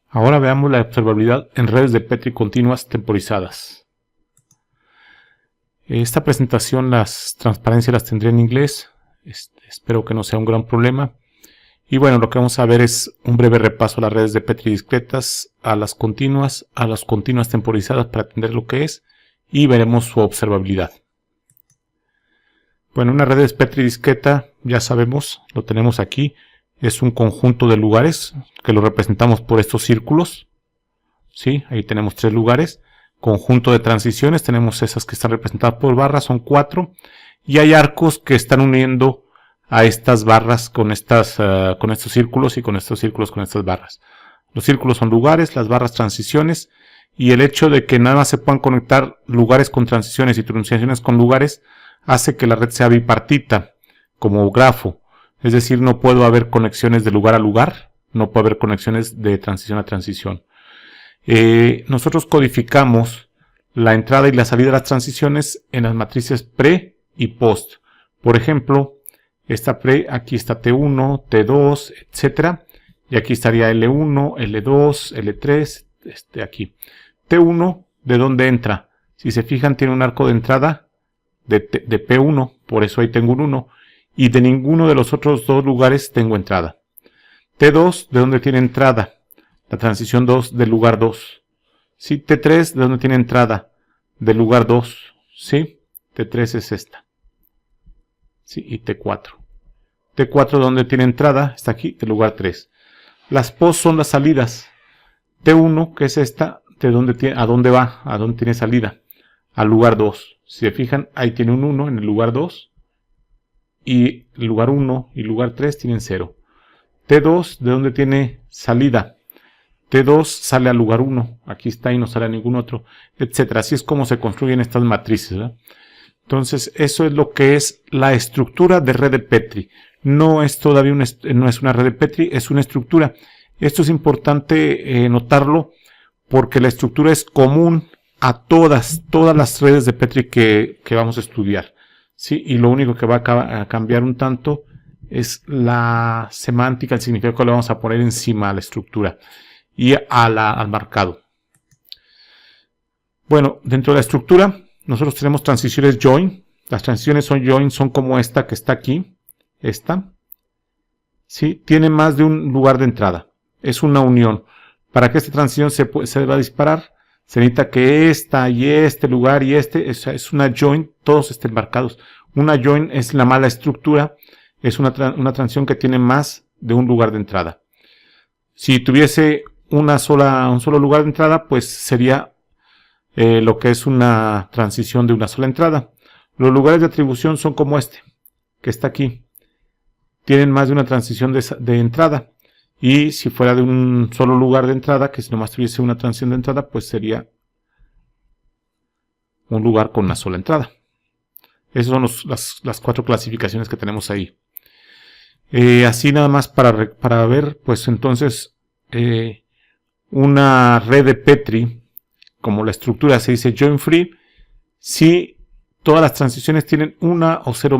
Ahora veamos la observabilidad en redes de Petri continuas temporizadas. Esta presentación, las transparencias las tendré en inglés. Espero que no sea un gran problema. Y bueno, lo que vamos a ver es un breve repaso a las redes de Petri discretas, a las continuas temporizadas para entender lo que es, y veremos su observabilidad. Bueno, una red de Petri discreta, ya sabemos, lo tenemos aquí, es un conjunto de lugares que lo representamos por estos círculos. ¿Sí? Ahí tenemos 3 lugares. Conjunto de transiciones, tenemos esas que están representadas por barras, son 4. Y hay arcos que están uniendo a estas barras con estos círculos y con estos círculos con estas barras. Los círculos son lugares, las barras transiciones, y el hecho de que nada más se puedan conectar lugares con transiciones y transiciones con lugares hace que la red sea bipartita, como grafo. Es decir, no puedo haber conexiones de lugar a lugar, no puede haber conexiones de transición a transición. Nosotros codificamos la entrada y la salida de las transiciones en las matrices pre y post. Por ejemplo, esta pre, aquí está T1, T2, etc. Y aquí estaría L1, L2, L3, aquí. T1, ¿de dónde entra? Si se fijan, tiene un arco de entrada de P1, por eso ahí tengo un 1. Y de ninguno de los otros dos lugares tengo entrada. T2, ¿de dónde tiene entrada? La transición 2 del lugar 2. ¿Sí? T3, ¿de dónde tiene entrada? Del lugar 2. ¿Sí? T3 es esta. ¿Sí? Y T4. T4, ¿de dónde tiene entrada? Está aquí, del lugar 3. Las post son las salidas. T1, que es esta, ¿a dónde va? ¿A dónde tiene salida? Al lugar 2. Si se fijan, ahí tiene un 1 en el lugar 2. Y el lugar 1 y el lugar 3 tienen 0. T2, ¿de dónde tiene salida? T2 sale al lugar 1. Aquí está y no sale a ningún otro, etc. Así es como se construyen estas matrices, ¿verdad? Entonces, eso es lo que es la estructura de red de Petri. No es todavía no es una red de Petri, es una estructura. Esto es importante notarlo porque la estructura es común a todas las redes de Petri que vamos a estudiar. ¿Sí? Y lo único que va a cambiar un tanto es la semántica, el significado que le vamos a poner encima a la estructura y al marcado. Bueno, dentro de la estructura nosotros tenemos transiciones join. Las transiciones join son como esta que está aquí. Esta. ¿Sí? Tiene más de un lugar de entrada. Es una unión. Para que esta transición se va a disparar, se necesita que esta y este lugar y es una join, todos estén marcados. Una join es la mala estructura, es una transición que tiene más de un lugar de entrada. Si tuviese un solo lugar de entrada, pues sería lo que es una transición de una sola entrada. Los lugares de atribución son como este, que está aquí. Tienen más de una transición de entrada. Y si fuera de un solo lugar de entrada, que si nomás tuviese una transición de entrada, pues sería un lugar con una sola entrada. Esas son las 4 clasificaciones que tenemos ahí. Así nada más para ver, pues entonces una red de Petri, como la estructura se dice join free, si todas las transiciones tienen una o 0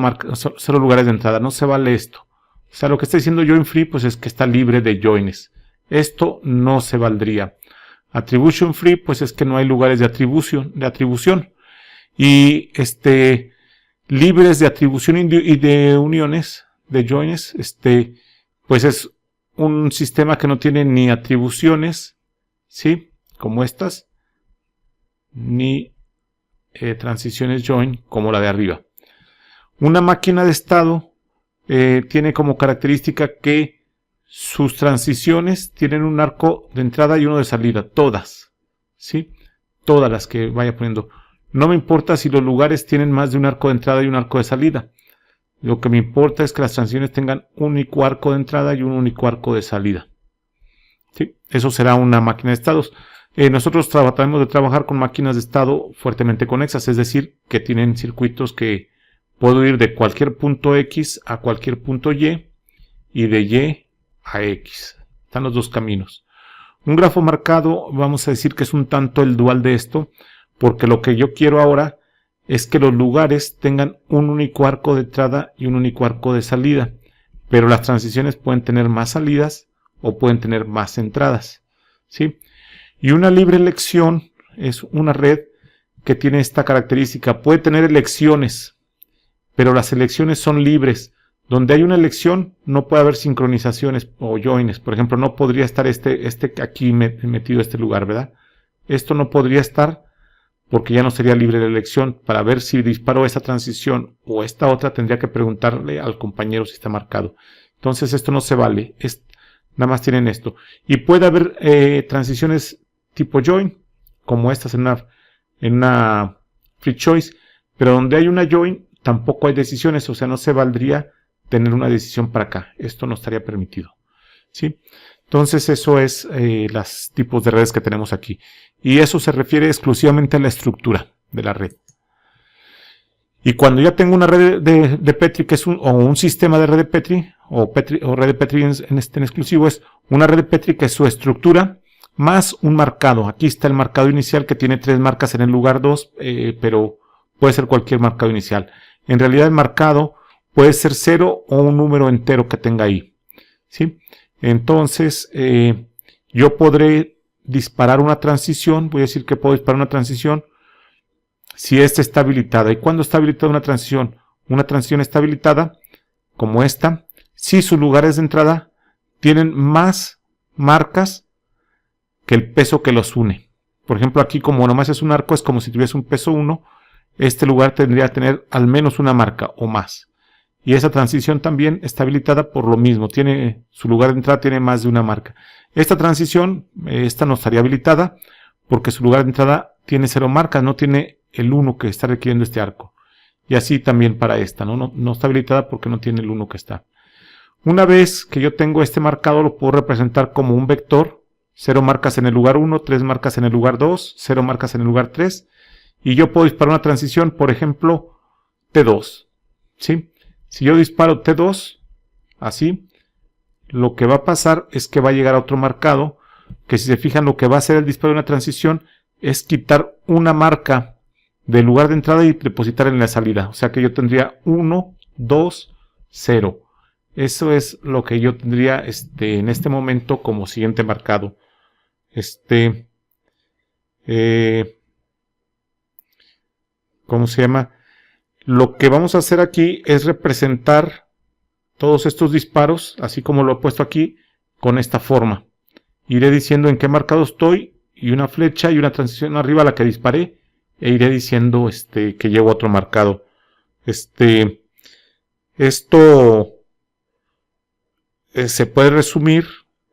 lugares de entrada. No se vale esto. O sea, lo que está diciendo join free, pues es que está libre de joins. Esto no se valdría. Attribution free, pues es que no hay lugares de atribución. Y libres de atribución y de uniones, de joins, pues es un sistema que no tiene ni atribuciones, ¿sí? Como estas, ni transiciones join, como la de arriba. Una máquina de estado tiene como característica que sus transiciones tienen un arco de entrada y uno de salida, todas, ¿sí? Todas las que vaya poniendo. No me importa si los lugares tienen más de un arco de entrada y un arco de salida. Lo que me importa es que las transiciones tengan un único arco de entrada y un único arco de salida. ¿Sí? Eso será una máquina de estados. Nosotros tratamos de trabajar con máquinas de estado fuertemente conexas, es decir, que tienen circuitos que puedo ir de cualquier punto X a cualquier punto Y y de Y a X. Están los dos caminos. Un grafo marcado, vamos a decir que es un tanto el dual de esto, porque lo que yo quiero ahora es que los lugares tengan un único arco de entrada y un único arco de salida, pero las transiciones pueden tener más salidas o pueden tener más entradas. ¿sí? Y una libre elección es una red que tiene esta característica. Puede tener elecciones, pero las elecciones son libres. Donde hay una elección no puede haber sincronizaciones o joins. Por ejemplo, no podría estar este aquí metido este lugar, ¿verdad? Esto no podría estar porque ya no sería libre la elección. Para ver si disparo esa transición o esta otra, tendría que preguntarle al compañero si está marcado. Entonces esto no se vale. Nada más tienen esto. Y puede haber transiciones tipo join, como estas en una free choice. Pero donde hay una join, tampoco hay decisiones. O sea, no se valdría tener una decisión para acá. Esto no estaría permitido, ¿sí? Entonces eso es los tipos de redes que tenemos aquí. Y eso se refiere exclusivamente a la estructura de la red. Y cuando ya tengo una red de Petri, que es un sistema de red de Petri, o red de Petri en exclusivo, es una red de Petri que es su estructura más un marcado. Aquí está el marcado inicial que tiene 3 marcas en el lugar 2, pero puede ser cualquier marcado inicial. En realidad el marcado puede ser 0 o un número entero que tenga ahí, ¿sí? Entonces, yo podré disparar una transición. Voy a decir que puedo disparar una transición si esta está habilitada. ¿Y cuándo está habilitada una transición? Una transición está habilitada, como esta, si sus lugares de entrada tienen más marcas que el peso que los une. Por ejemplo, aquí como nomás es un arco, es como si tuviese un peso 1. Este lugar tendría que tener al menos una marca o más. Y esa transición también está habilitada por lo mismo. Su lugar de entrada tiene más de una marca. Esta transición, esta no estaría habilitada porque su lugar de entrada tiene 0 marcas, no tiene el 1 que está requiriendo este arco. Y así también para esta, no está habilitada porque no tiene el 1 que está. Una vez que yo tengo este marcado, lo puedo representar como un vector. 0 marcas en el lugar 1, 3 marcas en el lugar 2, 0 marcas en el lugar 3. Y yo puedo disparar una transición, por ejemplo, T2, ¿sí? Si yo disparo T2, así, lo que va a pasar es que va a llegar a otro marcado, que si se fijan lo que va a hacer el disparo de una transición es quitar una marca del lugar de entrada y depositar en la salida. O sea que yo tendría 1, 2, 0. Eso es lo que yo tendría en este momento como siguiente marcado. ¿Cómo se llama? Lo que vamos a hacer aquí es representar todos estos disparos, así como lo he puesto aquí, con esta forma. Iré diciendo en qué marcado estoy, y una flecha y una transición arriba a la que disparé, e iré diciendo que llevo otro marcado. Esto se puede resumir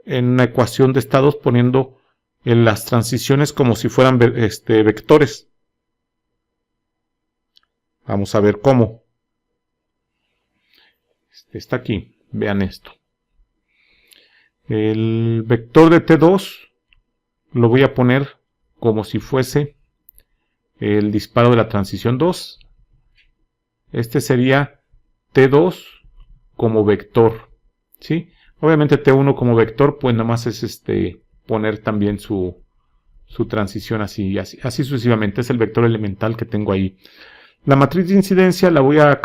en una ecuación de estados poniendo en las transiciones como si fueran vectores. Vamos a ver cómo. Está aquí. Vean esto. El vector de T2 lo voy a poner como si fuese el disparo de la transición 2. Este sería T2 como vector, ¿sí? Obviamente T1 como vector, pues nada más es poner también su transición así sucesivamente. Es el vector elemental que tengo ahí. La matriz de incidencia la voy a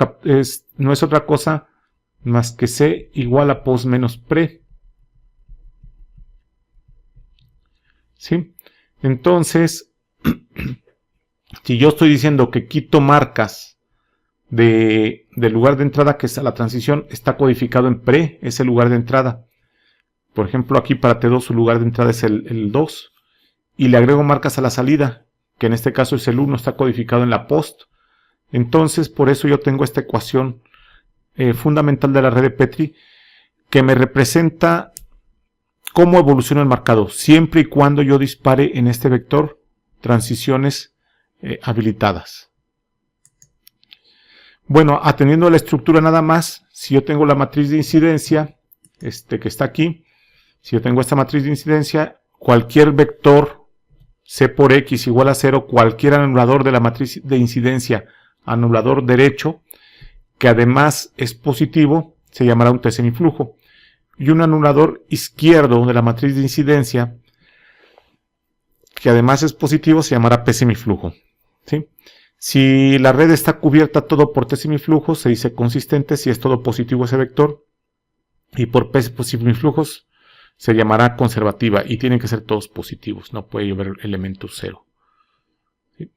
no es otra cosa más que C igual a post menos pre. ¿Sí? Entonces, si yo estoy diciendo que quito marcas del lugar de entrada, que es a la transición, está codificado en pre, es el lugar de entrada. Por ejemplo, aquí para T2 su lugar de entrada es el 2. Y le agrego marcas a la salida, que en este caso es el 1, está codificado en la post. Entonces, por eso yo tengo esta ecuación fundamental de la red de Petri, que me representa cómo evoluciona el marcado, siempre y cuando yo dispare en este vector transiciones habilitadas. Bueno, atendiendo a la estructura nada más, si yo tengo la matriz de incidencia, que está aquí, si yo tengo esta matriz de incidencia, cualquier vector C por X igual a 0, cualquier anulador de la matriz de incidencia, anulador derecho, que además es positivo, se llamará un T semiflujo. Y un anulador izquierdo de la matriz de incidencia, que además es positivo, se llamará P semiflujo, ¿sí? Si la red está cubierta todo por T semiflujo, se dice consistente si es todo positivo ese vector. Y por P semiflujos se llamará conservativa y tienen que ser todos positivos, no puede haber elementos 0. ¿Sí?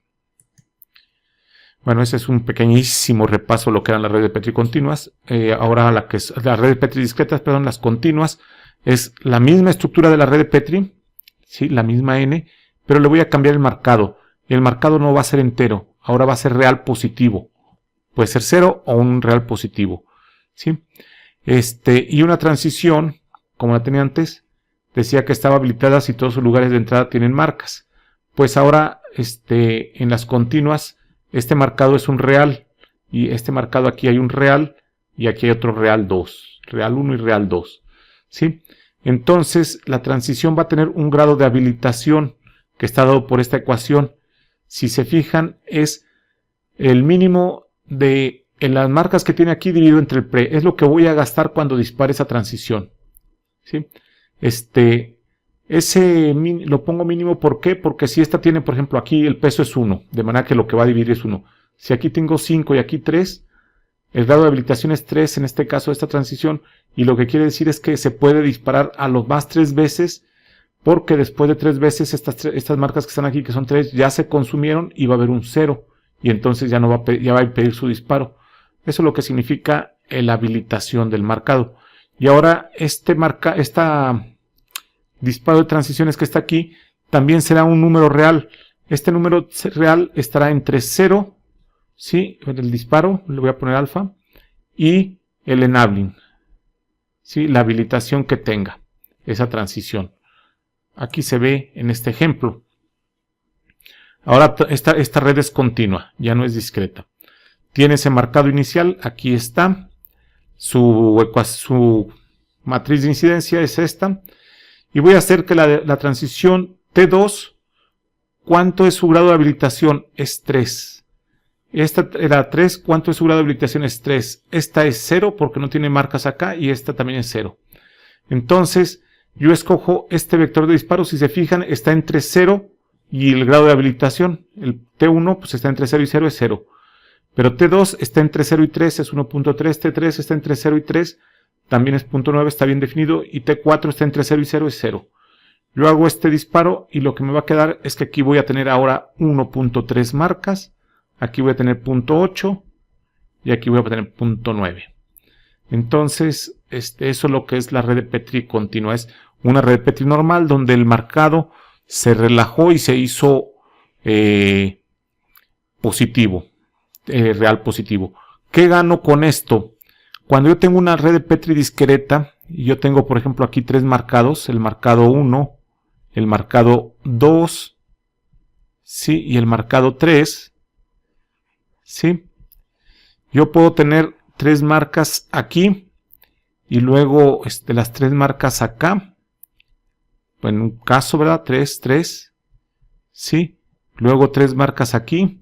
Bueno, ese es un pequeñísimo repaso de lo que eran las redes de Petri continuas. Ahora la red de Petri discretas, perdón, las continuas, es la misma estructura de la red de Petri, ¿sí? La misma n, pero le voy a cambiar el marcado. El marcado no va a ser entero, ahora va a ser real positivo. Puede ser 0 o un real positivo, ¿sí? Y una transición, como la tenía antes, decía que estaba habilitada si todos sus lugares de entrada tienen marcas. Pues ahora, en las continuas, este marcado es un real, y este marcado aquí hay un real, y aquí hay otro real 2, real 1 y real 2, ¿sí? Entonces, la transición va a tener un grado de habilitación que está dado por esta ecuación. Si se fijan, es el mínimo de en las marcas que tiene aquí dividido entre el pre. Es lo que voy a gastar cuando dispare esa transición, ¿sí? Ese lo pongo mínimo, ¿por qué? Porque si esta tiene, por ejemplo, aquí el peso es 1, de manera que lo que va a dividir es 1. Si aquí tengo 5 y aquí 3, el grado de habilitación es 3 en este caso de esta transición, y lo que quiere decir es que se puede disparar a lo más 3 veces, porque después de 3 veces estas marcas que están aquí, que son 3, ya se consumieron y va a haber un 0, y entonces ya va a impedir su disparo. Eso es lo que significa la habilitación del marcado. Y ahora disparo de transiciones que está aquí también será un número real. Este número real estará entre 0, ¿sí? El disparo, le voy a poner alfa, y el enabling, ¿sí? La habilitación que tenga esa transición. Aquí se ve en este ejemplo. Ahora esta red es continua, ya no es discreta. Tiene ese marcado inicial, aquí está. Su matriz de incidencia es esta. Y voy a hacer que la transición T2, ¿cuánto es su grado de habilitación? Es 3. Esta era 3, ¿cuánto es su grado de habilitación? Es 3. Esta es 0 porque no tiene marcas acá y esta también es 0. Entonces, yo escojo este vector de disparo, si se fijan, está entre 0 y el grado de habilitación. El T1 pues está entre 0 y 0, es 0. Pero T2 está entre 0 y 3, es 1.3. T3 está entre 0 y 3, también es 0.9, está bien definido. Y T4 está entre 0 y 0, es 0. Yo hago este disparo y lo que me va a quedar es que aquí voy a tener ahora 1.3 marcas. Aquí voy a tener 0.8 y aquí voy a tener 0.9. Entonces, eso es lo que es la red de Petri continua. Es una red de Petri normal donde el marcado se relajó y se hizo positivo, real positivo. ¿Qué gano con esto? Cuando yo tengo una red de Petri discreta y yo tengo, por ejemplo, aquí 3 marcados, el marcado 1, el marcado 2, ¿sí? Y el marcado 3, ¿sí? Yo puedo tener 3 marcas aquí y luego las 3 marcas acá. En un caso, ¿verdad? 3, 3, ¿sí? Luego 3 marcas aquí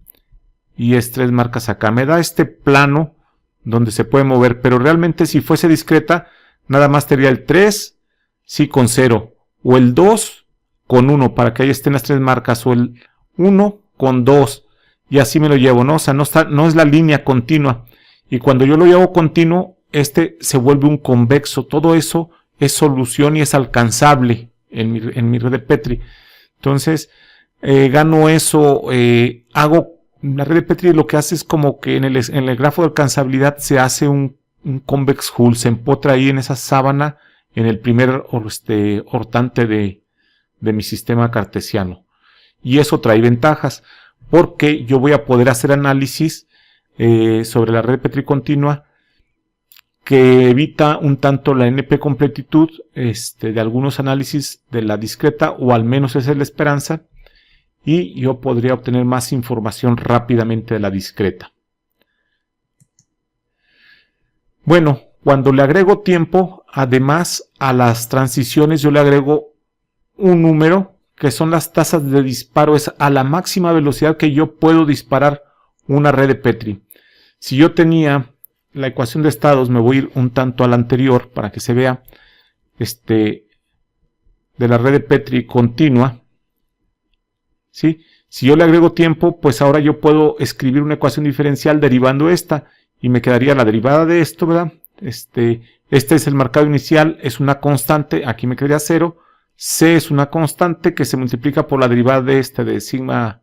y es 3 marcas acá. Me da este plano donde se puede mover, pero realmente si fuese discreta, nada más tendría el 3, sí, con 0, o el 2 con 1, para que ahí estén las 3 marcas, o el 1 con 2, y así me lo llevo, ¿no? O sea, no es la línea continua. Y cuando yo lo llevo continuo, se vuelve un convexo. Todo eso es solución y es alcanzable en mi red de Petri. Entonces, gano eso, la red de Petri lo que hace es como que en el grafo de alcanzabilidad se hace un convex hull, se empotra ahí en esa sábana, en el primer hortante de mi sistema cartesiano. Y eso trae ventajas, porque yo voy a poder hacer análisis sobre la red de Petri continua que evita un tanto la NP completitud de algunos análisis de la discreta, o al menos esa es la esperanza, y yo podría obtener más información rápidamente de la discreta. Bueno, cuando le agrego tiempo, además a las transiciones yo le agrego un número, que son las tasas de disparo, es a la máxima velocidad que yo puedo disparar una red de Petri. Si yo tenía la ecuación de estados, me voy a ir un tanto a la anterior para que se vea, de la red de Petri continua, ¿sí? Si yo le agrego tiempo, pues ahora yo puedo escribir una ecuación diferencial derivando esta, y me quedaría la derivada de esto, ¿verdad? Este es el marcado inicial, es una constante, aquí me quedaría 0. C es una constante que se multiplica por la derivada de de sigma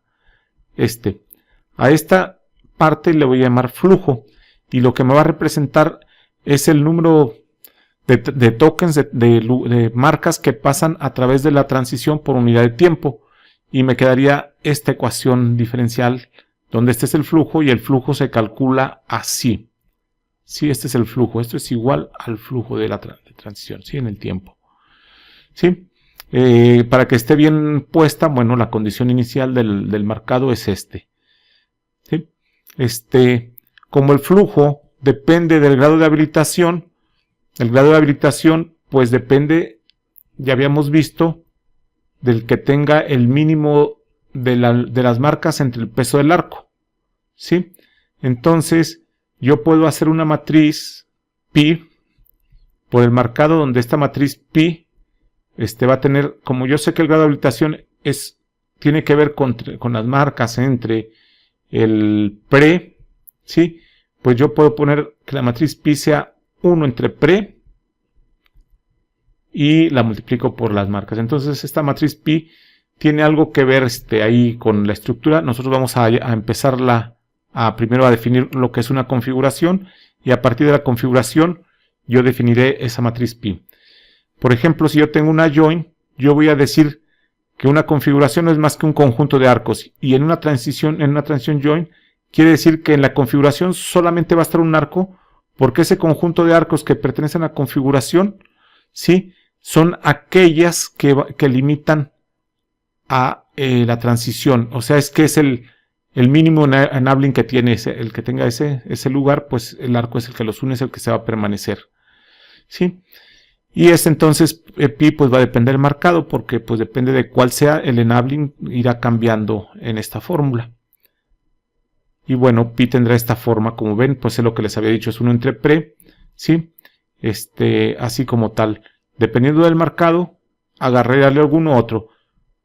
A esta parte le voy a llamar flujo, y lo que me va a representar es el número de tokens, de marcas que pasan a través de la transición por unidad de tiempo, y me quedaría esta ecuación diferencial donde este es el flujo y el flujo se calcula así. Sí, este es el flujo, esto es igual al flujo de la transición, ¿sí? En el tiempo. ¿Sí? Para que esté bien puesta, bueno, la condición inicial del marcado es este. ¿Sí? Como el flujo depende del grado de habilitación, el grado de habilitación pues depende, ya habíamos visto, del que tenga el mínimo de las marcas entre el peso del arco. ¿Sí? Entonces, yo puedo hacer una matriz pi por el marcado donde esta matriz pi va a tener, como yo sé que el grado de habilitación tiene que ver con las marcas entre el pre, ¿sí? Pues yo puedo poner que la matriz pi sea 1 entre pre y la multiplico por las marcas. Entonces esta matriz pi tiene algo que ver ahí con la estructura. Nosotros vamos a empezarla primero a definir lo que es una configuración, y a partir de la configuración yo definiré esa matriz pi. Por ejemplo, si yo tengo una join, yo voy a decir que una configuración no es más que un conjunto de arcos, y en una transición join quiere decir que en la configuración solamente va a estar un arco, porque ese conjunto de arcos que pertenecen a la configuración, ¿sí?, son aquellas que limitan a la transición. O sea, es que es el mínimo enabling que tiene el que tenga ese lugar, pues el arco es el que los une, es el que se va a permanecer. ¿Sí? Y entonces pi pues va a depender del marcado, porque pues depende de cuál sea el enabling, irá cambiando en esta fórmula. Y bueno, pi tendrá esta forma, como ven, pues es lo que les había dicho, es 1 entre pre, ¿sí? Así como tal. Dependiendo del marcado, agarraré alguno otro.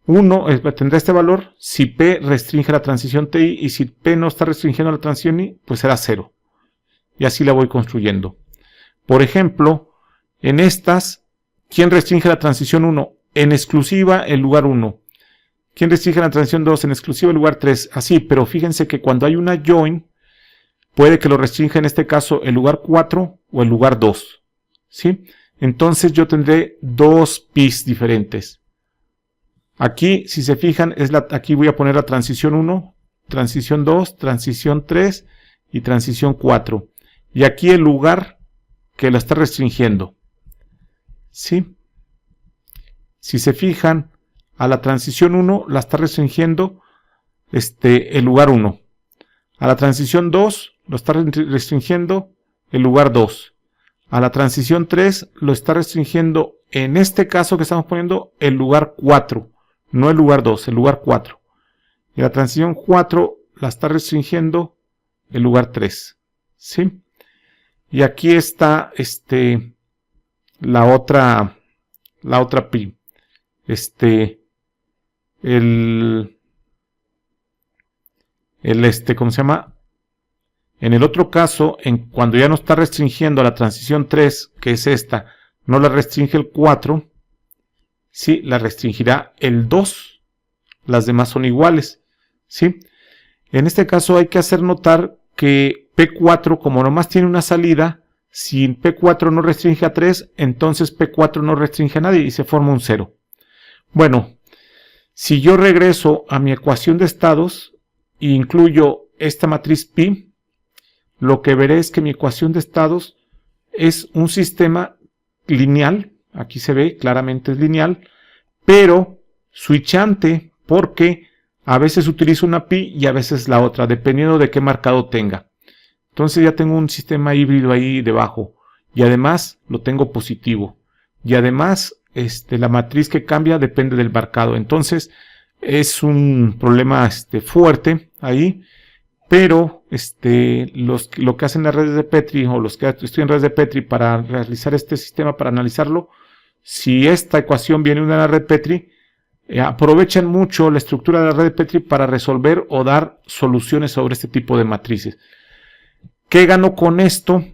1 tendrá este valor si P restringe la transición TI, y si P no está restringiendo la transición I, pues será 0. Y así la voy construyendo. Por ejemplo, en estas, ¿quién restringe la transición 1? En exclusiva el lugar 1. ¿Quién restringe la transición 2? En exclusiva el lugar 3. Así, pero fíjense que cuando hay una join, puede que lo restrinja en este caso el lugar 4 o el lugar 2. ¿Sí? Entonces yo tendré dos pis diferentes. Aquí, si se fijan, aquí voy a poner la transición 1, transición 2, transición 3 y transición 4. Y aquí el lugar que la está restringiendo. ¿Sí? Si se fijan, a la transición 1 la está restringiendo el lugar 1. A la transición 2 lo está restringiendo el lugar 2. A la transición 3 lo está restringiendo, en este caso que estamos poniendo, el lugar 4. No el lugar 2, el lugar 4. Y la transición 4 la está restringiendo el lugar 3. ¿Sí? Y aquí está la otra pi. ¿Cómo se llama? En el otro caso, cuando ya no está restringiendo la transición 3, que es esta, no la restringe el 4, sí, la restringirá el 2. Las demás son iguales, ¿sí? En este caso hay que hacer notar que P4, como nomás tiene una salida, si P4 no restringe a 3, entonces P4 no restringe a nadie y se forma un 0. Bueno, si yo regreso a mi ecuación de estados e incluyo esta matriz pi, lo que veré es que mi ecuación de estados es un sistema lineal. Aquí se ve claramente es lineal, pero switchante, porque a veces utilizo una pi y a veces la otra, dependiendo de qué marcado tenga. Entonces ya tengo un sistema híbrido ahí debajo, y además lo tengo positivo, y además la matriz que cambia depende del marcado. Entonces es un problema fuerte ahí, pero lo que hacen las redes de Petri, o los que estudian redes de Petri para realizar este sistema, para analizarlo, si esta ecuación viene de una red Petri, aprovechan mucho la estructura de la red de Petri para resolver o dar soluciones sobre este tipo de matrices. ¿Qué gano con esto?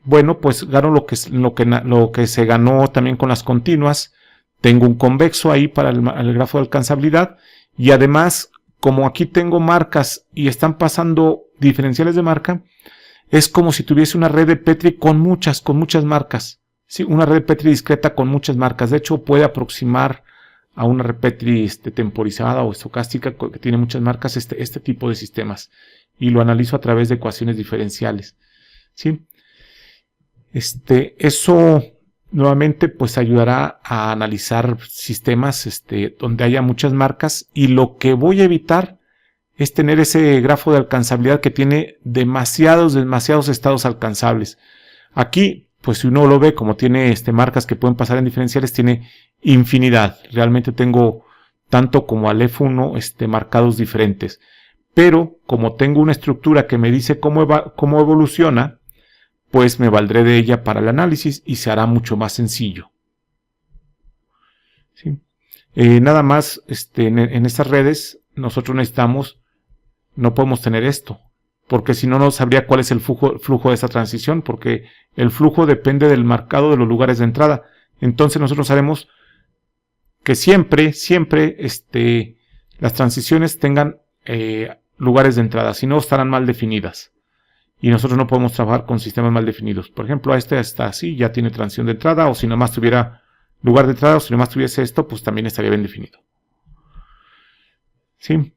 Bueno, pues gano lo que se ganó también con las continuas. Tengo un convexo ahí para el grafo de alcanzabilidad. Y además, como aquí tengo marcas y están pasando diferenciales de marca, es como si tuviese una red de Petri con muchas marcas. ¿Sí? Una red de Petri discreta con muchas marcas. De hecho, puede aproximar a una red Petri temporizada o estocástica que tiene muchas marcas este tipo de sistemas. Y lo analizo a través de ecuaciones diferenciales. ¿Sí? Eso nuevamente pues ayudará a analizar sistemas donde haya muchas marcas, y lo que voy a evitar es tener ese grafo de alcanzabilidad que tiene demasiados estados alcanzables. Aquí, pues si uno lo ve, como tiene marcas que pueden pasar en diferenciales, tiene infinidad. Realmente tengo tanto como al F1 marcados diferentes. Pero como tengo una estructura que me dice cómo evoluciona, pues me valdré de ella para el análisis y se hará mucho más sencillo. ¿Sí? Nada más en estas redes nosotros no podemos tener esto, porque si no, no sabría cuál es el flujo de esta transición, porque el flujo depende del marcado de los lugares de entrada. Entonces nosotros sabemos que siempre las transiciones tengan lugares de entrada, si no estarán mal definidas. Y nosotros no podemos trabajar con sistemas mal definidos. Por ejemplo, está así, ya tiene transición de entrada, o si nomás tuviera lugar de entrada, o si nomás tuviese esto, pues también estaría bien definido. ¿Sí?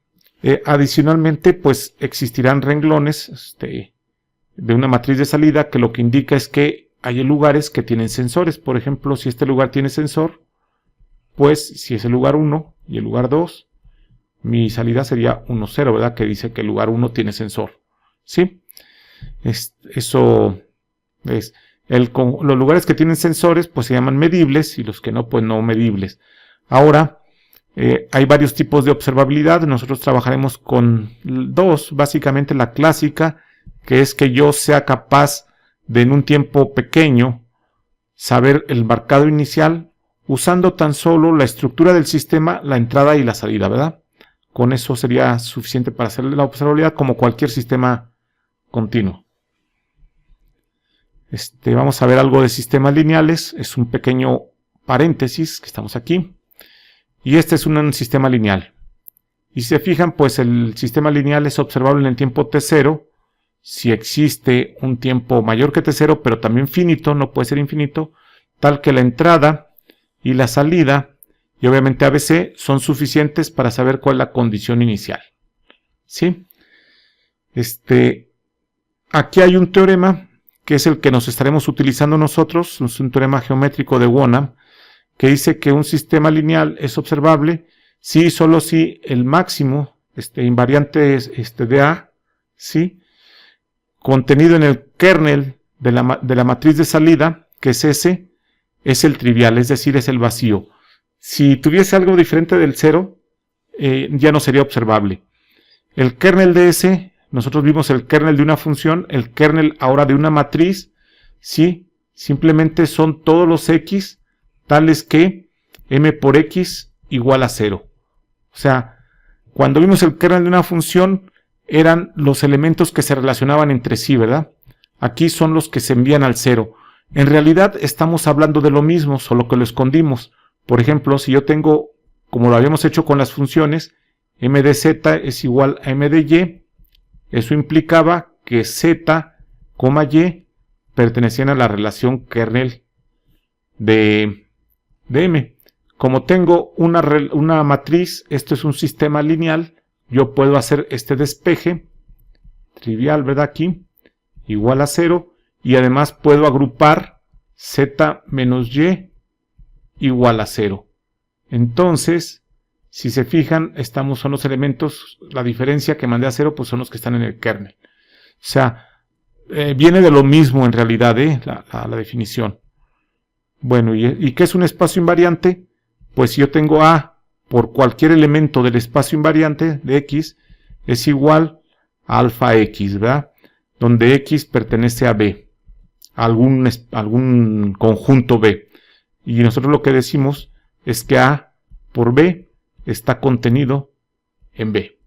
Adicionalmente, pues existirán renglones de una matriz de salida, que lo que indica es que hay lugares que tienen sensores. Por ejemplo, si este lugar tiene sensor, pues si es el lugar 1 y el lugar 2, mi salida sería 1, 0, ¿verdad? Que dice que el lugar 1 tiene sensor. ¿Sí? Eso es. Los lugares que tienen sensores pues se llaman medibles, y los que no, pues no medibles. Ahora, hay varios tipos de observabilidad. Nosotros trabajaremos con dos, básicamente la clásica, que es que yo sea capaz de en un tiempo pequeño saber el marcado inicial usando tan solo la estructura del sistema, la entrada y la salida, ¿verdad? Con eso sería suficiente para hacer la observabilidad como cualquier sistema continuo. Vamos a ver algo de sistemas lineales. Es un pequeño paréntesis que estamos aquí. Y este es un sistema lineal. Y si se fijan, pues el sistema lineal es observable en el tiempo t0. Si existe un tiempo mayor que t0, pero también finito, no puede ser infinito, tal que la entrada y la salida, y obviamente ABC, son suficientes para saber cuál es la condición inicial. ¿Sí? Aquí hay un teorema, que es el que nos estaremos utilizando nosotros. Es un teorema geométrico de Wonham, que dice que un sistema lineal es observable si y solo si el máximo invariante de A, ¿sí?, contenido en el kernel de la matriz de salida, que es S, es el trivial, es decir, es el vacío. Si tuviese algo diferente del 0, ya no sería observable. El kernel de S, nosotros vimos el kernel de una función, el kernel ahora de una matriz, ¿sí? Simplemente son todos los x tales que m por x igual a 0. O sea, cuando vimos el kernel de una función, eran los elementos que se relacionaban entre sí, ¿verdad? Aquí son los que se envían al 0. En realidad estamos hablando de lo mismo, solo que lo escondimos. Por ejemplo, si yo tengo, como lo habíamos hecho con las funciones, m de z es igual a m de y, eso implicaba que z, y pertenecían a la relación kernel de m. Como tengo una matriz, esto es un sistema lineal, yo puedo hacer este despeje trivial, ¿verdad? Aquí, igual a 0, y además puedo agrupar z menos y igual a 0. Entonces, si se fijan, son los elementos, la diferencia que mandé a 0, pues son los que están en el kernel. O sea, viene de lo mismo en realidad, la definición. Bueno, ¿y qué es un espacio invariante? Pues si yo tengo A por cualquier elemento del espacio invariante de X, es igual a alfa X, ¿verdad? Donde X pertenece a B, a algún conjunto B. Y nosotros lo que decimos es que A por B está contenido en B,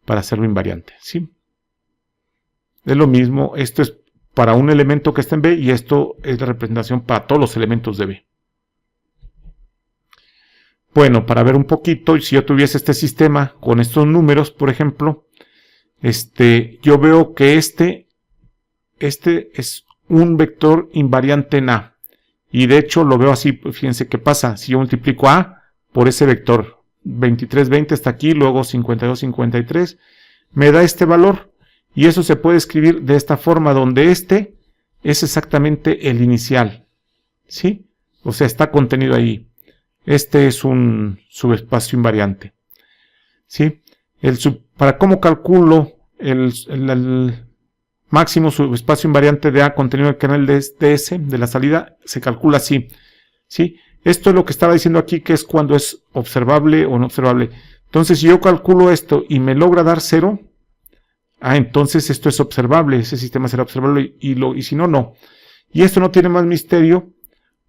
para hacerlo invariante, ¿sí? Es lo mismo, esto es para un elemento que está en B y esto es la representación para todos los elementos de B. Bueno, para ver un poquito, si yo tuviese este sistema con estos números, por ejemplo, yo veo que este es un vector invariante en A. Y de hecho lo veo así, fíjense qué pasa. Si yo multiplico A por ese vector, 23, 20 está aquí, luego 52, 53, me da este valor. Y eso se puede escribir de esta forma, donde este es exactamente el inicial. ¿Sí? O sea, está contenido ahí. Este es un subespacio invariante. ¿Sí? Para cómo calculo el máximo subespacio invariante de A contenido en el kernel de S, de la salida, se calcula así. ¿Sí? Esto es lo que estaba diciendo aquí, que es cuando es observable o no observable. Entonces, si yo calculo esto y me logra dar 0, entonces esto es observable, ese sistema será observable y si no, no. Y esto no tiene más misterio,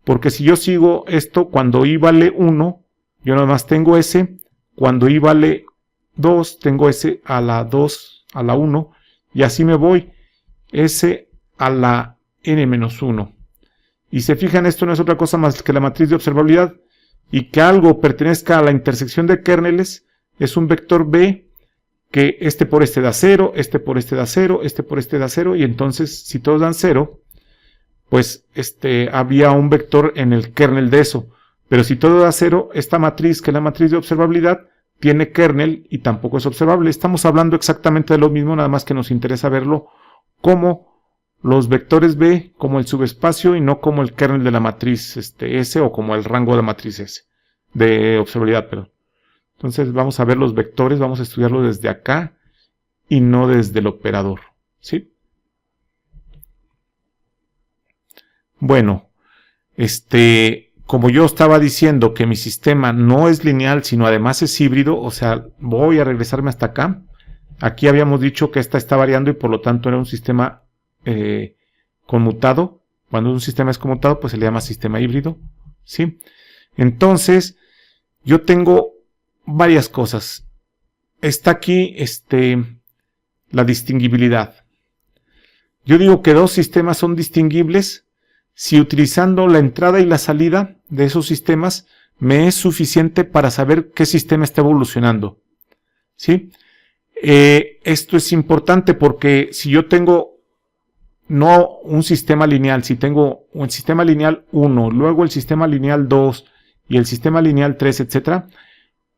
porque si yo sigo esto, cuando I vale 1, yo nada más tengo S, cuando I vale 2, tengo S a la 2, a la 1, y así me voy, S a la n-1. Y se fijan, esto no es otra cosa más que la matriz de observabilidad, y que algo pertenezca a la intersección de kernels, es un vector B, que este por este da 0, este por este da 0, este por este da 0, y entonces si todos dan 0, pues había un vector en el kernel de eso. Pero si todo da 0, esta matriz, que es la matriz de observabilidad, tiene kernel y tampoco es observable. Estamos hablando exactamente de lo mismo, nada más que nos interesa verlo como los vectores B, como el subespacio y no como el kernel de la matriz S o como el rango de la matriz S, de observabilidad, perdón. Entonces vamos a ver los vectores, vamos a estudiarlo desde acá y no desde el operador. ¿Sí? Bueno, como yo estaba diciendo que mi sistema no es lineal, sino además es híbrido, o sea, voy a regresarme hasta acá. Aquí habíamos dicho que esta está variando y por lo tanto era un sistema conmutado. Cuando un sistema es conmutado, pues se le llama sistema híbrido. ¿Sí? Entonces, yo tengo varias cosas. Está aquí la distinguibilidad. Yo digo que dos sistemas son distinguibles si utilizando la entrada y la salida de esos sistemas me es suficiente para saber qué sistema está evolucionando. ¿Sí? Esto es importante porque si yo tengo no un sistema lineal, si tengo un sistema lineal 1, luego el sistema lineal 2 y el sistema lineal 3, etc.,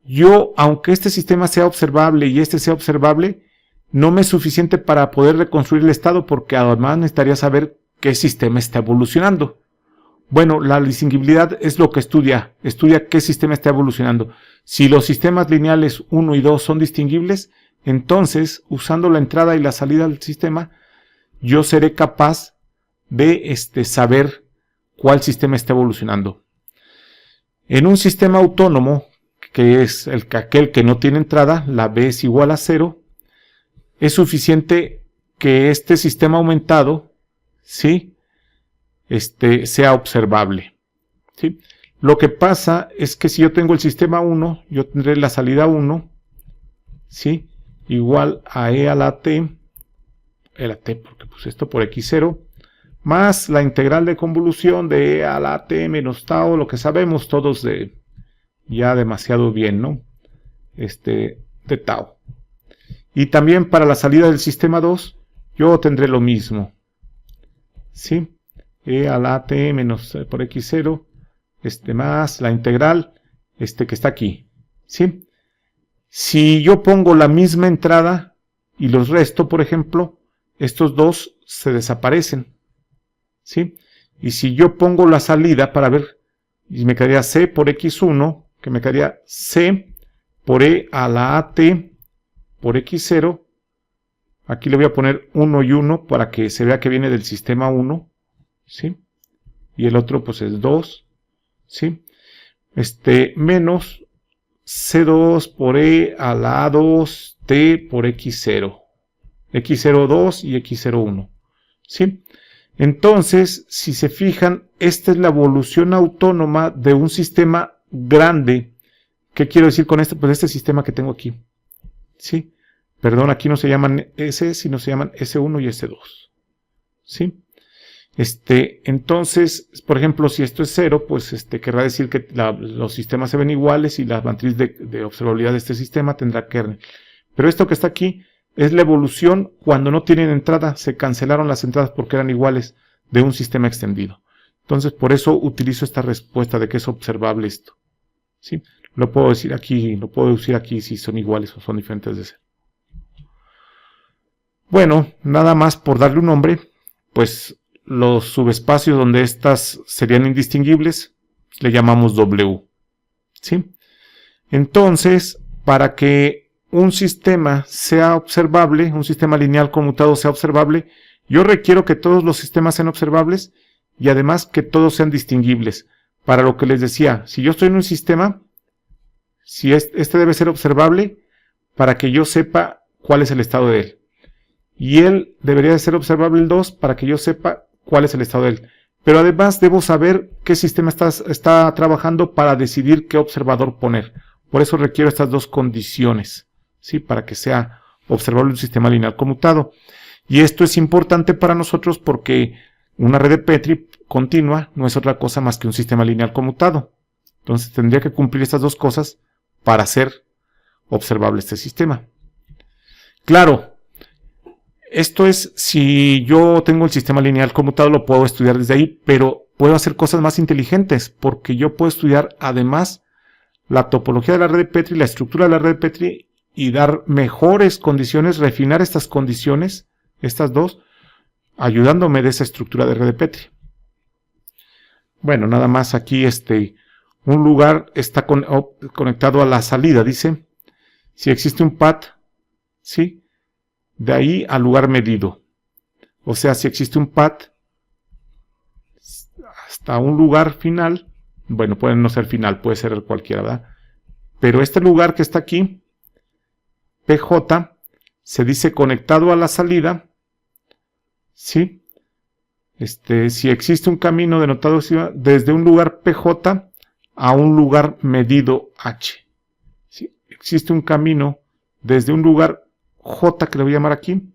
yo, aunque este sistema sea observable y este sea observable, no me es suficiente para poder reconstruir el estado porque además necesitaría saber qué sistema está evolucionando. Bueno, la distinguibilidad es lo que estudia qué sistema está evolucionando. Si los sistemas lineales 1 y 2 son distinguibles, entonces, usando la entrada y la salida del sistema, yo seré capaz de saber cuál sistema está evolucionando. En un sistema autónomo, que es aquel que no tiene entrada, la B es igual a 0, es suficiente que este sistema aumentado, ¿sí?, sea observable. ¿Sí? Lo que pasa es que si yo tengo el sistema 1, yo tendré la salida 1, ¿sí?, igual a E a la T, porque pues esto por X0, más la integral de convolución de E a la T menos tau, lo que sabemos todos ya demasiado bien, ¿no? De tau. Y también para la salida del sistema 2, yo tendré lo mismo. ¿Sí? E a la T menos por X0, más la integral, que está aquí. ¿Sí? Si yo pongo la misma entrada y los resto, por ejemplo, estos dos se desaparecen. ¿Sí? Y si yo pongo la salida para ver, y me quedaría C por X1, que me quedaría C por E a la AT por X0. Aquí le voy a poner 1 y 1 para que se vea que viene del sistema 1. ¿Sí? Y el otro pues es 2. ¿Sí? Menos C2 por E a la A2 T por X0. X02 y X01. ¿Sí? Entonces, si se fijan, esta es la evolución autónoma de un sistema grande. ¿Qué quiero decir con esto? Pues este sistema que tengo aquí. ¿Sí? Perdón, aquí no se llaman S, sino se llaman S1 y S2. ¿sí? Entonces, por ejemplo, si esto es 0, pues querrá decir que los sistemas se ven iguales y la matriz de observabilidad de este sistema tendrá kernel. Pero esto que está aquí es la evolución cuando no tienen entrada, se cancelaron las entradas porque eran iguales de un sistema extendido. Entonces, por eso utilizo esta respuesta de que es observable esto, ¿sí? Lo puedo decir aquí si son iguales o son diferentes de 0. Bueno, nada más por darle un nombre, pues los subespacios donde estas serían indistinguibles le llamamos W, ¿sí? Entonces, para que un sistema sea observable, un sistema lineal conmutado sea observable, yo requiero que todos los sistemas sean observables y además que todos sean distinguibles. Para lo que les decía, si yo estoy en un sistema, si este debe ser observable para que yo sepa cuál es el estado de él. Y él debería de ser observable el 2 para que yo sepa cuál es el estado de él. Pero además debo saber qué sistema está trabajando para decidir qué observador poner. Por eso requiero estas dos condiciones, ¿sí? Para que sea observable un sistema lineal conmutado. Y esto es importante para nosotros porque una red de Petri continua no es otra cosa más que un sistema lineal conmutado. Entonces tendría que cumplir estas dos cosas para ser observable este sistema. Claro, esto es si yo tengo el sistema lineal conmutado, lo puedo estudiar desde ahí, pero puedo hacer cosas más inteligentes porque yo puedo estudiar además la topología de la red de Petri, la estructura de la red de Petri y dar mejores condiciones, refinar estas condiciones, estas dos, ayudándome de esa estructura de red de Petri. Bueno, nada más aquí un lugar está conectado a la salida, dice, si existe un path, ¿sí? De ahí al lugar medido. O sea, si existe un path hasta un lugar final, bueno, puede no ser final, puede ser cualquiera, ¿verdad? Pero este lugar que está aquí, PJ, se dice conectado a la salida, ¿sí? Si existe un camino denotado desde un lugar PJ a un lugar medido H. ¿Sí? Existe un camino desde un lugar J, que le voy a llamar aquí,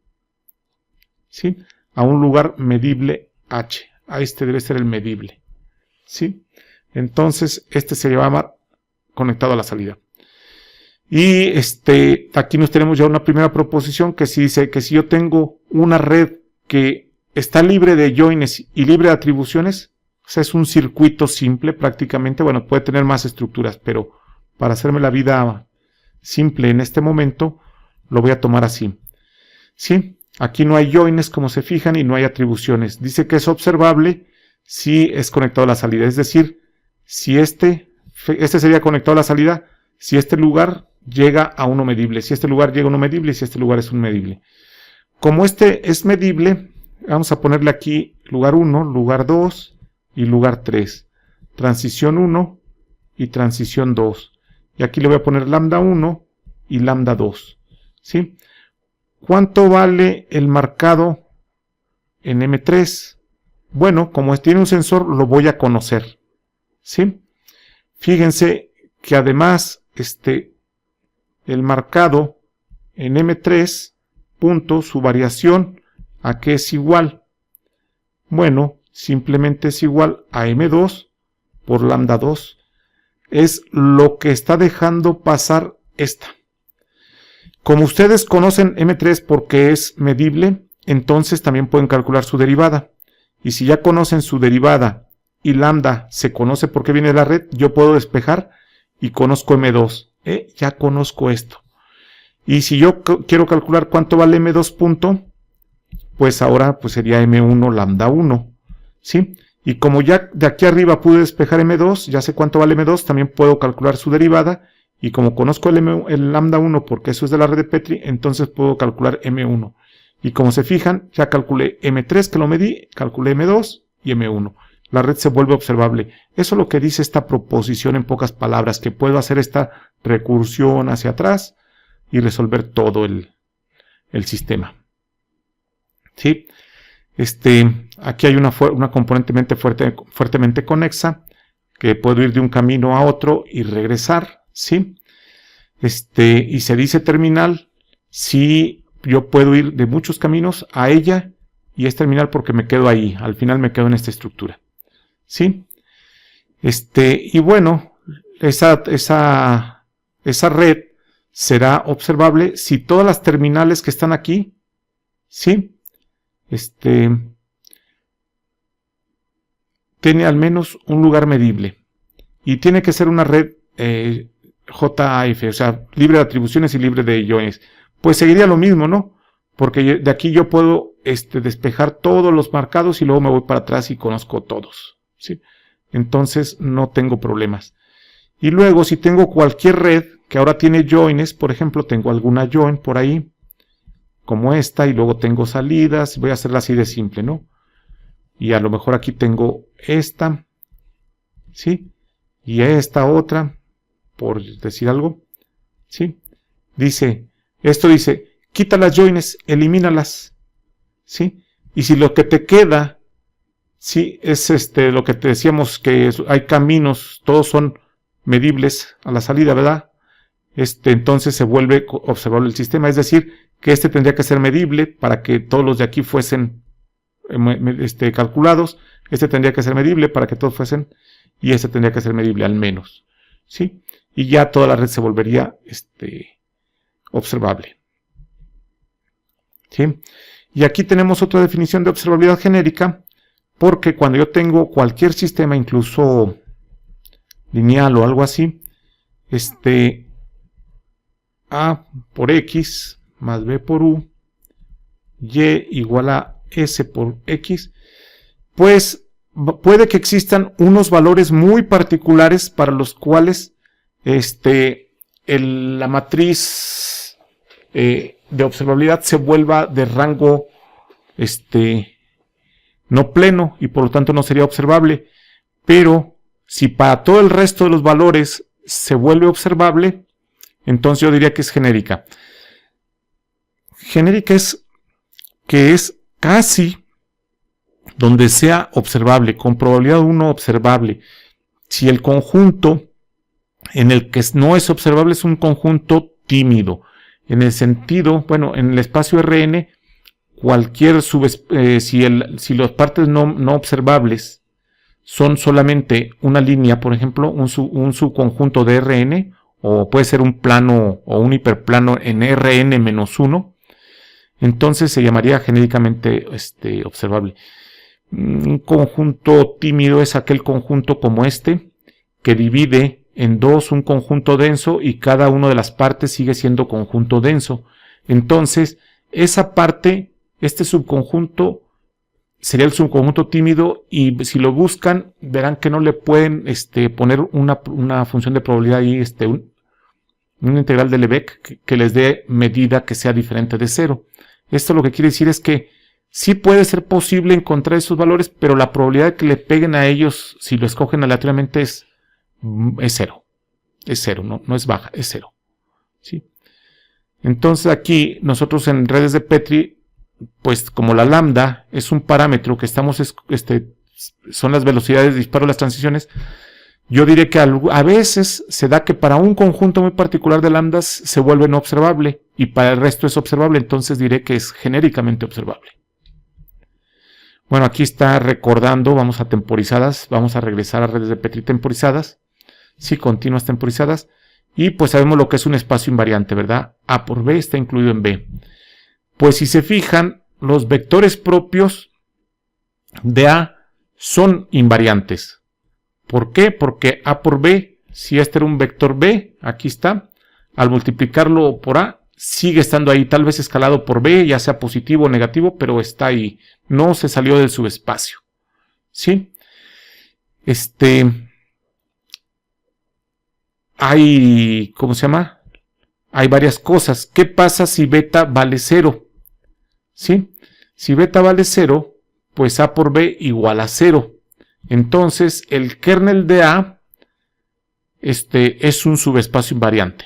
¿sí? A un lugar medible H. A este debe ser el medible, ¿sí? Entonces, se llama conectado a la salida. Y aquí nos tenemos ya una primera proposición que sí dice que si yo tengo una red que está libre de joins y libre de atribuciones, o sea, es un circuito simple prácticamente, bueno, puede tener más estructuras, pero para hacerme la vida simple en este momento, lo voy a tomar así. ¿Sí? Aquí no hay joins, como se fijan, y no hay atribuciones. Dice que es observable si es conectado a la salida. Es decir, si este sería conectado a la salida, si este lugar llega a uno medible. Si este lugar llega a uno medible y si este lugar es un medible. Como este es medible, vamos a ponerle aquí lugar 1, lugar 2 y lugar 3. Transición 1 y transición 2. Y aquí le voy a poner lambda 1 y lambda 2. ¿Sí? ¿Cuánto vale el marcado en M3? Bueno, como tiene un sensor, lo voy a conocer. ¿Sí? Fíjense que además el marcado en M3, punto, su variación, ¿a qué es igual? Bueno, simplemente es igual a M2 por lambda 2. Es lo que está dejando pasar esta. Como ustedes conocen M3 porque es medible, entonces también pueden calcular su derivada. Y si ya conocen su derivada y lambda se conoce por qué viene de la red, yo puedo despejar y conozco M2. Ya conozco esto. Y si yo quiero calcular cuánto vale M2 punto, pues ahora pues sería M1 lambda 1. ¿Sí? Y como ya de aquí arriba pude despejar M2, ya sé cuánto vale M2, también puedo calcular su derivada. Y como conozco el lambda 1 porque eso es de la red de Petri, entonces puedo calcular M1. Y como se fijan, ya calculé M3 que lo medí, calculé M2 y M1. La red se vuelve observable. Eso es lo que dice esta proposición en pocas palabras, que puedo hacer esta recursión hacia atrás y resolver todo el sistema. ¿Sí? Aquí hay una componente fuertemente conexa, que puedo ir de un camino a otro y regresar. ¿Sí? Y se dice terminal si yo puedo ir de muchos caminos a ella y es terminal porque me quedo ahí, al final me quedo en esta estructura, ¿sí? Y bueno, esa red será observable si todas las terminales que están aquí, ¿sí? Tiene al menos un lugar medible. Y tiene que ser una red JAF, o sea, libre de atribuciones y libre de joins. Pues seguiría lo mismo, ¿no? Porque de aquí yo puedo despejar todos los marcados y luego me voy para atrás y conozco todos, ¿sí? Entonces no tengo problemas. Y luego si tengo cualquier red que ahora tiene joins, por ejemplo, tengo alguna join por ahí, como esta, y luego tengo salidas, voy a hacerla así de simple, ¿no? Y a lo mejor aquí tengo esta, ¿sí? Y esta otra, por decir algo, ¿sí? Esto dice, quita las joins, elimínalas, ¿sí? Y si lo que te queda, sí, es lo que te decíamos, que hay caminos, todos son medibles a la salida, ¿verdad? Entonces se vuelve observable el sistema, es decir, que tendría que ser medible para que todos los de aquí fuesen calculados, tendría que ser medible para que todos fuesen, y tendría que ser medible al menos, ¿sí? Y ya toda la red se volvería observable, ¿sí? Y aquí tenemos otra definición de observabilidad genérica, porque cuando yo tengo cualquier sistema, incluso lineal o algo así, A por X más B por U, Y igual a S por X, pues puede que existan unos valores muy particulares para los cuales la matriz de observabilidad se vuelva de rango no pleno y por lo tanto no sería observable. Pero si para todo el resto de los valores se vuelve observable, entonces yo diría que es genérica. Genérica es que es casi donde sea observable, con probabilidad 1 observable. Si el conjunto en el que no es observable es un conjunto tímido, en el sentido, bueno, en el espacio Rn, cualquier si las partes no observables son solamente una línea, por ejemplo, un subconjunto de Rn, o puede ser un plano o un hiperplano en Rn-1, entonces se llamaría genéricamente observable. Un conjunto tímido es aquel conjunto como que divide en dos un conjunto denso y cada una de las partes sigue siendo conjunto denso. Entonces, esa parte, subconjunto, sería el subconjunto tímido, y si lo buscan, verán que no le pueden poner una función de probabilidad ahí, una integral de Lebesgue que les dé medida que sea diferente de 0. Esto lo que quiere decir es que sí puede ser posible encontrar esos valores, pero la probabilidad de que le peguen a ellos, si lo escogen aleatoriamente, es 0. Es 0, no es baja, es 0. ¿Sí? Entonces aquí, nosotros en redes de Petri, pues como la lambda es un parámetro que estamos, son las velocidades de disparo de las transiciones, yo diré que a veces se da que para un conjunto muy particular de lambdas se vuelve no observable y para el resto es observable, entonces diré que es genéricamente observable. Bueno, aquí está recordando, vamos a temporizadas, vamos a regresar a redes de Petri temporizadas, sí, continuas temporizadas, y pues sabemos lo que es un espacio invariante, ¿verdad? A por B está incluido en B. Pues si se fijan, los vectores propios de A son invariantes. ¿Por qué? Porque A por B, si este era un vector B, aquí está, al multiplicarlo por A, sigue estando ahí, tal vez escalado por B, ya sea positivo o negativo, pero está ahí, no se salió del subespacio, ¿sí? Hay, ¿cómo se llama? Hay varias cosas. ¿Qué pasa si beta vale 0? ¿Sí? Si beta vale 0, pues A por B igual a 0. Entonces, el kernel de A es un subespacio invariante.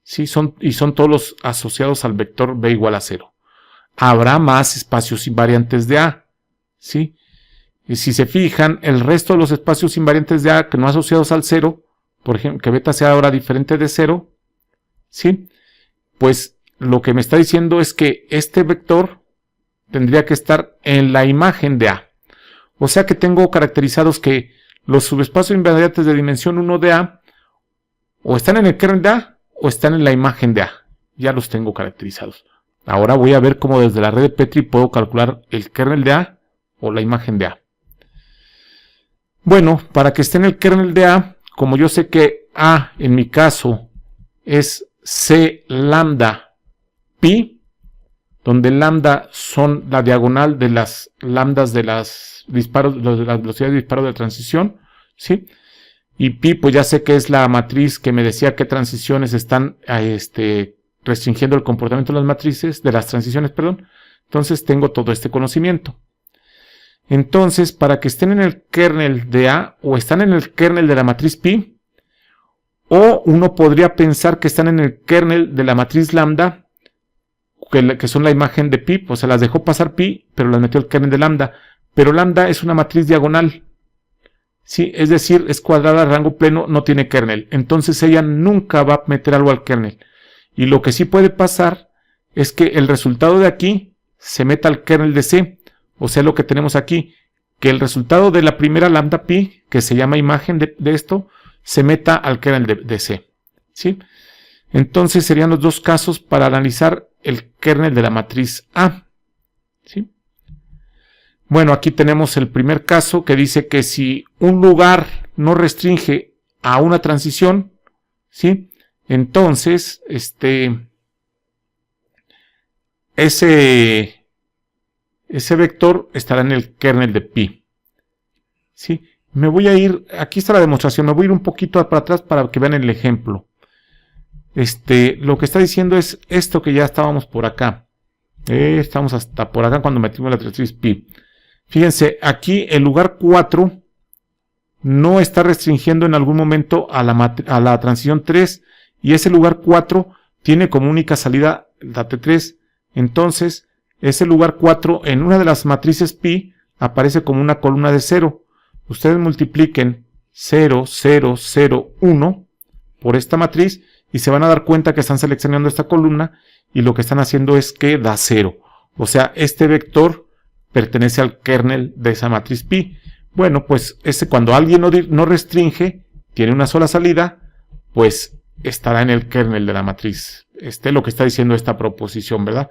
¿Sí? Son todos los asociados al vector B igual a 0. Habrá más espacios invariantes de A. ¿Sí? Y si se fijan, el resto de los espacios invariantes de A que no asociados al 0, por ejemplo, que beta sea ahora diferente de 0, ¿sí? Pues lo que me está diciendo es que este vector tendría que estar en la imagen de A. O sea que tengo caracterizados que los subespacios invariantes de dimensión 1 de A o están en el kernel de A o están en la imagen de A. Ya los tengo caracterizados. Ahora voy a ver cómo desde la red de Petri puedo calcular el kernel de A o la imagen de A. Bueno, para que esté en el kernel de A, como yo sé que A en mi caso es C lambda pi, donde lambda son la diagonal de las lambdas de las disparos, de la velocidad de disparo de transición, ¿sí? Y pi, pues ya sé que es la matriz que me decía qué transiciones están restringiendo el comportamiento de las matrices, de las transiciones, perdón. Entonces tengo todo este conocimiento. Entonces, para que estén en el kernel de A, o están en el kernel de la matriz pi, o uno podría pensar que están en el kernel de la matriz lambda, que son la imagen de pi, pues se las dejó pasar pi, pero las metió al kernel de lambda. Pero lambda es una matriz diagonal, ¿sí? Es decir, es cuadrada, rango pleno, no tiene kernel. Entonces ella nunca va a meter algo al kernel. Y lo que sí puede pasar es que el resultado de aquí se meta al kernel de C. O sea, lo que tenemos aquí, que el resultado de la primera lambda pi, que se llama imagen de esto, se meta al kernel de C, ¿sí? Entonces serían los dos casos para analizar el kernel de la matriz A, ¿sí? Bueno, aquí tenemos el primer caso que dice que si un lugar no restringe a una transición, ¿sí? Entonces, ese vector estará en el kernel de pi, ¿sí? Me voy a ir, aquí está la demostración, me voy a ir un poquito para atrás para que vean el ejemplo. Lo que está diciendo es esto que ya estábamos por acá. Estamos hasta por acá cuando metimos la matriz pi. Fíjense, aquí el lugar 4 no está restringiendo en algún momento a la transición 3 y ese lugar 4 tiene como única salida la T3. Entonces, ese lugar 4 en una de las matrices pi aparece como una columna de 0. Ustedes multipliquen 0, 0, 0, 1 por esta matriz y se van a dar cuenta que están seleccionando esta columna y lo que están haciendo es que da 0. O sea, este vector pertenece al kernel de esa matriz pi. Bueno, pues cuando alguien no restringe, tiene una sola salida, pues estará en el kernel de la matriz. Lo que está diciendo esta proposición, ¿verdad?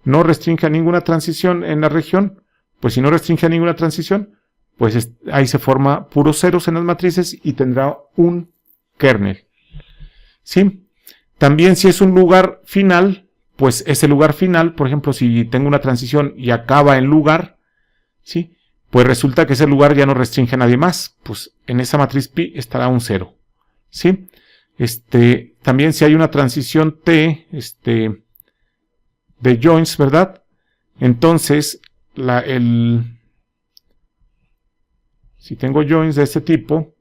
No restringe a ninguna transición en la región, pues si no restringe a ninguna transición, pues ahí se forma puros ceros en las matrices y tendrá un kernel, ¿sí? También si es un lugar final, pues ese lugar final, por ejemplo, si tengo una transición y acaba en lugar, ¿sí? Pues resulta que ese lugar ya no restringe a nadie más, pues en esa matriz pi estará un 0, ¿sí? También si hay una transición T, de joins, ¿verdad? Entonces, si tengo joins de este tipo,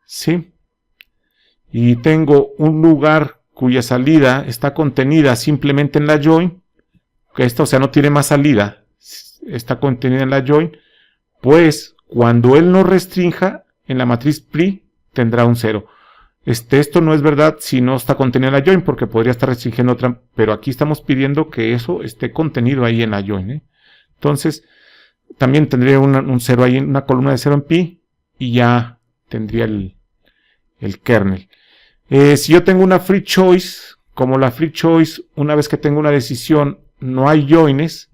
¿sí? Y tengo un lugar cuya salida está contenida simplemente en la join, que esta, o sea, no tiene más salida, está contenida en la join, pues cuando él no restrinja en la matriz pi tendrá un 0. Esto no es verdad si no está contenido en la join, porque podría estar restringiendo otra, pero aquí estamos pidiendo que eso esté contenido ahí en la join, ¿eh? Entonces, también tendría un 0 ahí, una columna de 0 en pi, y ya tendría el kernel. Si yo tengo una free choice, como la free choice, una vez que tengo una decisión, no hay joins,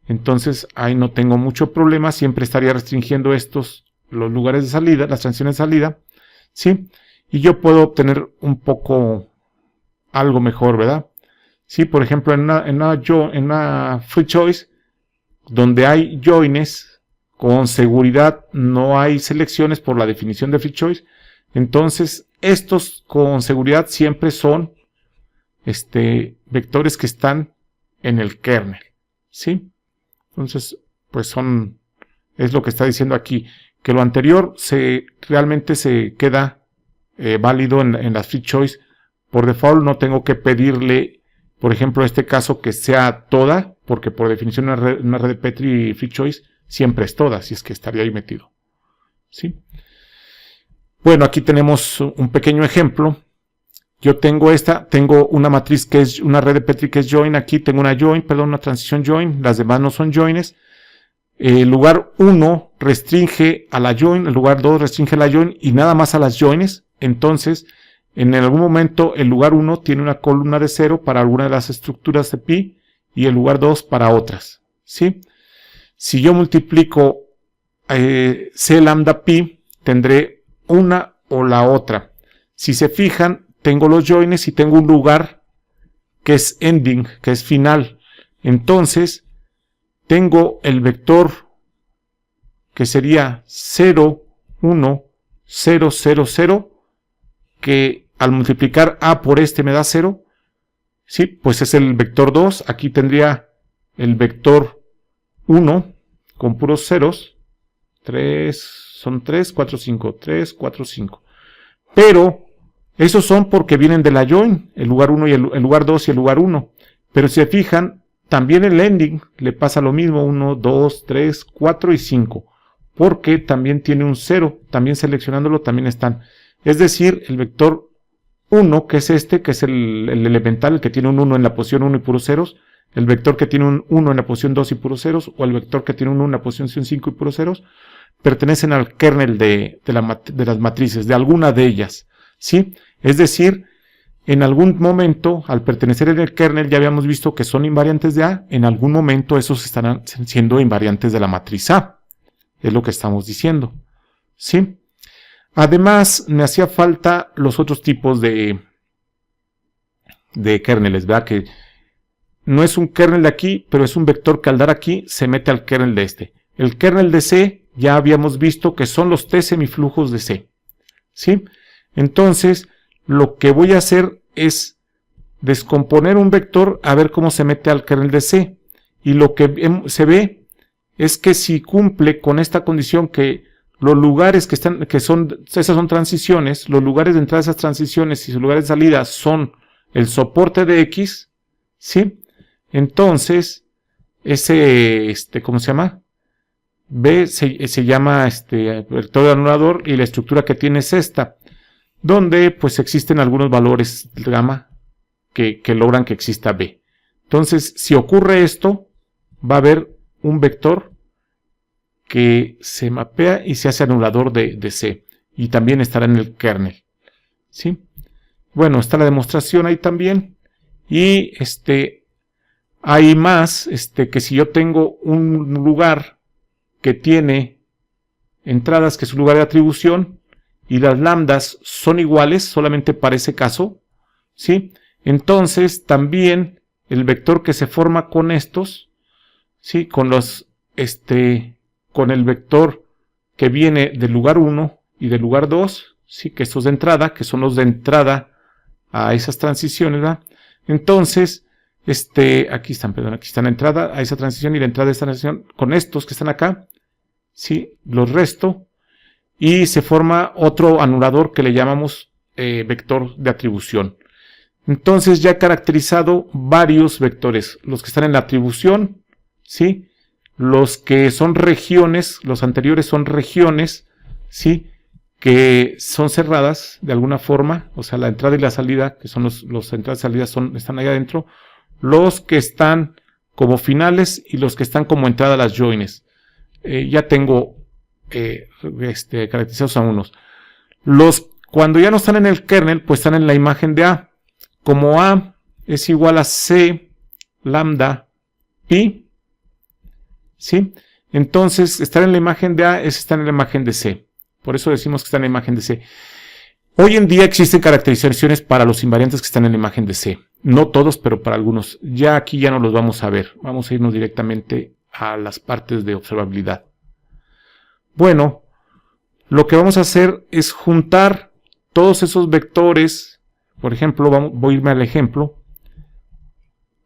entonces ahí no tengo mucho problema, siempre estaría restringiendo los lugares de salida, las transiciones de salida, ¿sí? Y yo puedo obtener un poco algo mejor, ¿verdad? Sí, por ejemplo, en una free choice, donde hay joins, con seguridad no hay selecciones por la definición de free choice. Entonces, estos con seguridad siempre son vectores que están en el kernel, ¿sí? Entonces, pues es lo que está diciendo aquí, que lo anterior realmente se queda válido en las free choice. Por default no tengo que pedirle, por ejemplo, en este caso que sea toda, porque por definición una red de Petri free choice siempre es toda, si es que estaría ahí metido, ¿sí? Bueno, aquí tenemos un pequeño ejemplo yo tengo tengo una matriz que es una red de Petri que es join, aquí tengo una transición join, las demás no son joins. El lugar 1 restringe a la join, el lugar 2 restringe a la join y nada más a las joins. Entonces, en algún momento el lugar 1 tiene una columna de 0 para alguna de las estructuras de pi y el lugar 2 para otras, ¿sí? Si yo multiplico c lambda pi, tendré una o la otra. Si se fijan, tengo los joins y tengo un lugar que es ending, que es final. Entonces, tengo el vector que sería 0, 1, 0, 0, 0, que al multiplicar a por este me da 0. Sí, pues es el vector 2. Aquí tendría el vector 1 con puros ceros. 3, son 3, 4, 5, 3, 4, 5. Pero esos son porque vienen de la join, el lugar 1 y el lugar 2 y el lugar 1. Pero si se fijan, también el ending le pasa lo mismo, 1, 2, 3, 4 y 5. Porque también tiene un 0, también seleccionándolo también están. Es decir, el vector 1, que es este, que es el elemental, el que tiene un 1 en la posición 1 y puros ceros, el vector que tiene un 1 en la posición 2 y puros ceros, o el vector que tiene un 1 en la posición 5 y puros ceros, pertenecen al kernel de las matrices, de alguna de ellas, ¿sí? Es decir, en algún momento, al pertenecer en el kernel, ya habíamos visto que son invariantes de A, en algún momento esos estarán siendo invariantes de la matriz A, es lo que estamos diciendo, ¿sí? Además, me hacía falta los otros tipos de kernels, ¿verdad? Que no es un kernel de aquí, pero es un vector que al dar aquí se mete al kernel de este. El kernel de C ya habíamos visto que son los T semiflujos de C, ¿sí? Entonces, lo que voy a hacer es descomponer un vector a ver cómo se mete al kernel de C. Y lo que se ve es que si cumple con esta condición que los lugares esas son transiciones, los lugares de entrada de esas transiciones y sus lugares de salida son el soporte de X, ¿sí? Entonces, ¿cómo se llama? B se llama vector de anulador y la estructura que tiene es esta, donde pues existen algunos valores de gamma que logran que exista B. Entonces, si ocurre esto, va a haber un vector que se mapea y se hace anulador de C. Y también estará en el kernel, ¿sí? Bueno, está la demostración ahí también. Y hay más, que si yo tengo un lugar que tiene entradas, que es un lugar de atribución, y las lambdas son iguales, solamente para ese caso, ¿sí? Entonces, también el vector que se forma con estos, ¿sí? Con el vector que viene del lugar 1 y del lugar 2, ¿sí? Que estos de entrada, que son los de entrada a esas transiciones, ¿verdad? Entonces, aquí están la entrada a esa transición y la entrada de esta transición, con estos que están acá, ¿sí? Los resto, y se forma otro anulador que le llamamos vector de atribución. Entonces ya he caracterizado varios vectores, los que están en la atribución, ¿sí? Los que son regiones, los anteriores son regiones, ¿sí? Que son cerradas de alguna forma, o sea, la entrada y la salida, que son los entradas y salidas están ahí adentro, los que están como finales y los que están como entrada a las joins. Ya tengo caracterizados a unos. Cuando ya no están en el kernel, pues están en la imagen de A. Como A es igual a C lambda pi, ¿sí? Entonces, estar en la imagen de A es estar en la imagen de C. Por eso decimos que está en la imagen de C. Hoy en día existen caracterizaciones para los invariantes que están en la imagen de C. No todos, pero para algunos. Ya aquí ya no los vamos a ver. Vamos a irnos directamente a las partes de observabilidad. Bueno, lo que vamos a hacer es juntar todos esos vectores. Por ejemplo, voy a irme al ejemplo.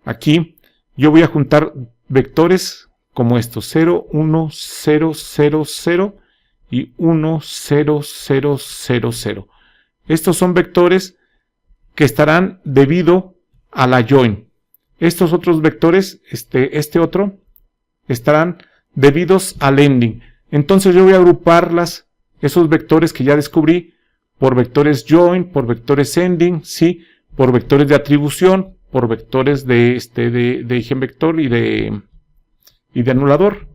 Aquí yo voy a juntar vectores como estos, 0, 1, 0, 0, 0 y 1, 0, 0, 0, 0. Estos son vectores que estarán debido a la join. Estos otros vectores, otro, estarán debidos al ending. Entonces yo voy a agruparlas, esos vectores que ya descubrí, por vectores join, por vectores ending, ¿sí? Por vectores de atribución, por vectores de eigenvector y de anulador.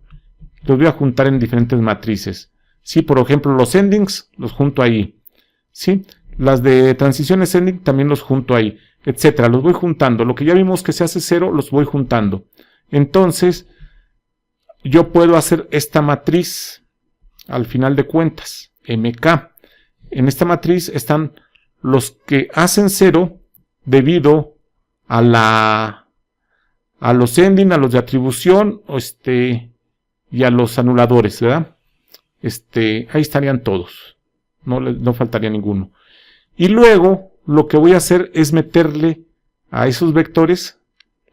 Los voy a juntar en diferentes matrices. Sí, por ejemplo, los endings los junto ahí. ¿Sí? Las de transiciones ending también los junto ahí, etcétera. Los voy juntando. Lo que ya vimos que se hace 0, los voy juntando. Entonces, yo puedo hacer esta matriz al final de cuentas, MK. En esta matriz están los que hacen 0 debido a los ending, a los de atribución, y a los anuladores, ¿verdad? Ahí estarían todos. No faltaría ninguno. Y luego, lo que voy a hacer es meterle a esos vectores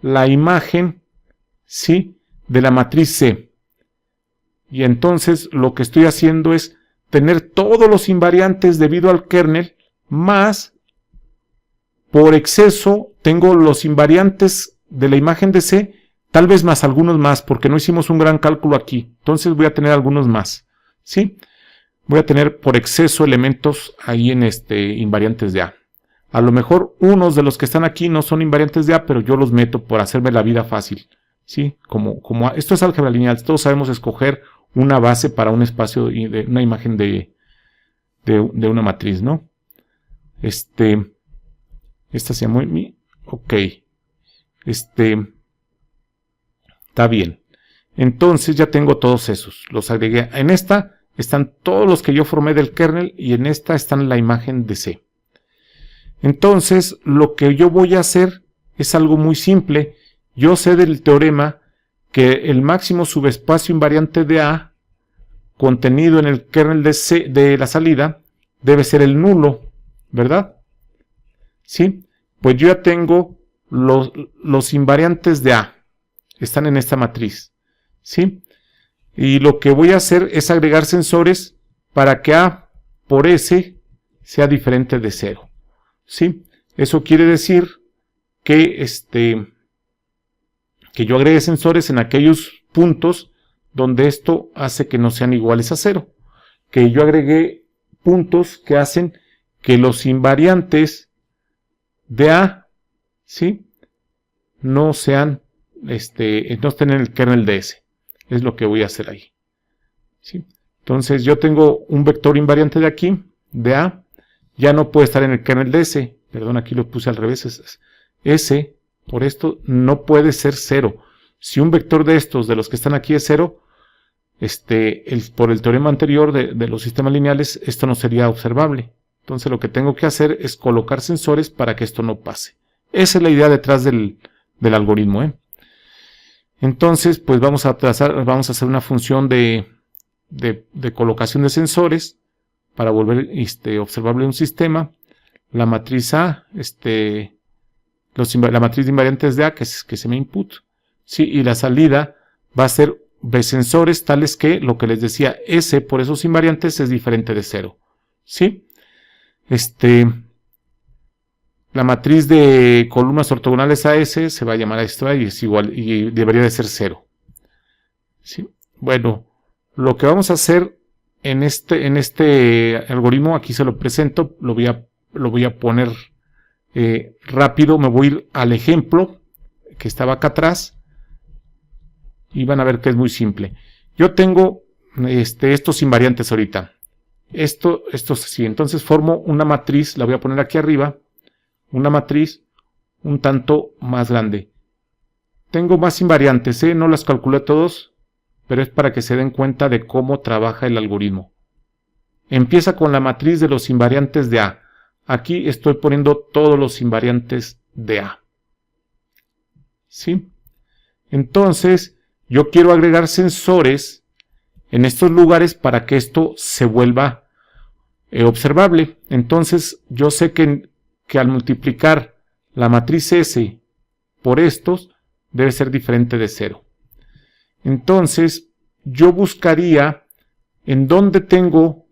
la imagen, ¿sí? De la matriz C. Y entonces, lo que estoy haciendo es tener todos los invariantes debido al kernel, más, por exceso, tengo los invariantes de la imagen de C, tal vez más algunos más, porque no hicimos un gran cálculo aquí. Entonces voy a tener algunos más, ¿sí? Voy a tener por exceso elementos ahí en invariantes de A. A lo mejor unos de los que están aquí no son invariantes de A, pero yo los meto por hacerme la vida fácil, ¿sí? Esto es álgebra lineal, todos sabemos escoger una base para un espacio, una imagen de una matriz, ¿no? Esta se llama ok. Está bien. Entonces ya tengo todos esos. Los agregué. En esta están todos los que yo formé del kernel y en esta están la imagen de C. Entonces lo que yo voy a hacer es algo muy simple. Yo sé del teorema que el máximo subespacio invariante de A contenido en el kernel de C de la salida debe ser el nulo, ¿verdad? ¿Sí? Pues yo ya tengo los invariantes de A. Están en esta matriz, ¿sí? Y lo que voy a hacer es agregar sensores para que A por S sea diferente de 0, ¿sí? Eso quiere decir que, que yo agregue sensores en aquellos puntos donde esto hace que no sean iguales a 0. Que yo agregué puntos que hacen que los invariantes de A, ¿sí? No sean, no estén en el kernel de S. Es lo que voy a hacer ahí, ¿sí? Entonces yo tengo un vector invariante de aquí, de A, ya no puede estar en el kernel de S. Perdón, aquí lo puse al revés. S, por esto, no puede ser 0. Si un vector de estos, de los que están aquí, es 0, por el teorema anterior de los sistemas lineales, esto no sería observable. Entonces lo que tengo que hacer es colocar sensores para que esto no pase. Esa es la idea detrás del algoritmo, ¿eh? Entonces, pues vamos a hacer una función de colocación de sensores para volver observable un sistema. La matriz A, la matriz de invariantes de A, que se me input, ¿sí? Y la salida va a ser de sensores tales que, lo que les decía, S por esos invariantes es diferente de 0, ¿sí? La matriz de columnas ortogonales a S se va a llamar esto y es igual, y debería de ser 0, ¿sí? Bueno, lo que vamos a hacer en este algoritmo, aquí se lo presento, lo voy a poner rápido, me voy a ir al ejemplo que estaba acá atrás y van a ver que es muy simple. Yo tengo estos invariantes ahorita. Esto sí, entonces formo una matriz, la voy a poner aquí arriba, una matriz un tanto más grande. Tengo más invariantes, no las calculé todos, pero es para que se den cuenta de cómo trabaja el algoritmo. Empieza con la matriz de los invariantes de A. Aquí estoy poniendo todos los invariantes de A, ¿sí? Entonces, yo quiero agregar sensores en estos lugares para que esto se vuelva observable. Entonces, yo sé que al multiplicar la matriz S por estos, debe ser diferente de 0. Entonces, yo buscaría en dónde tengo,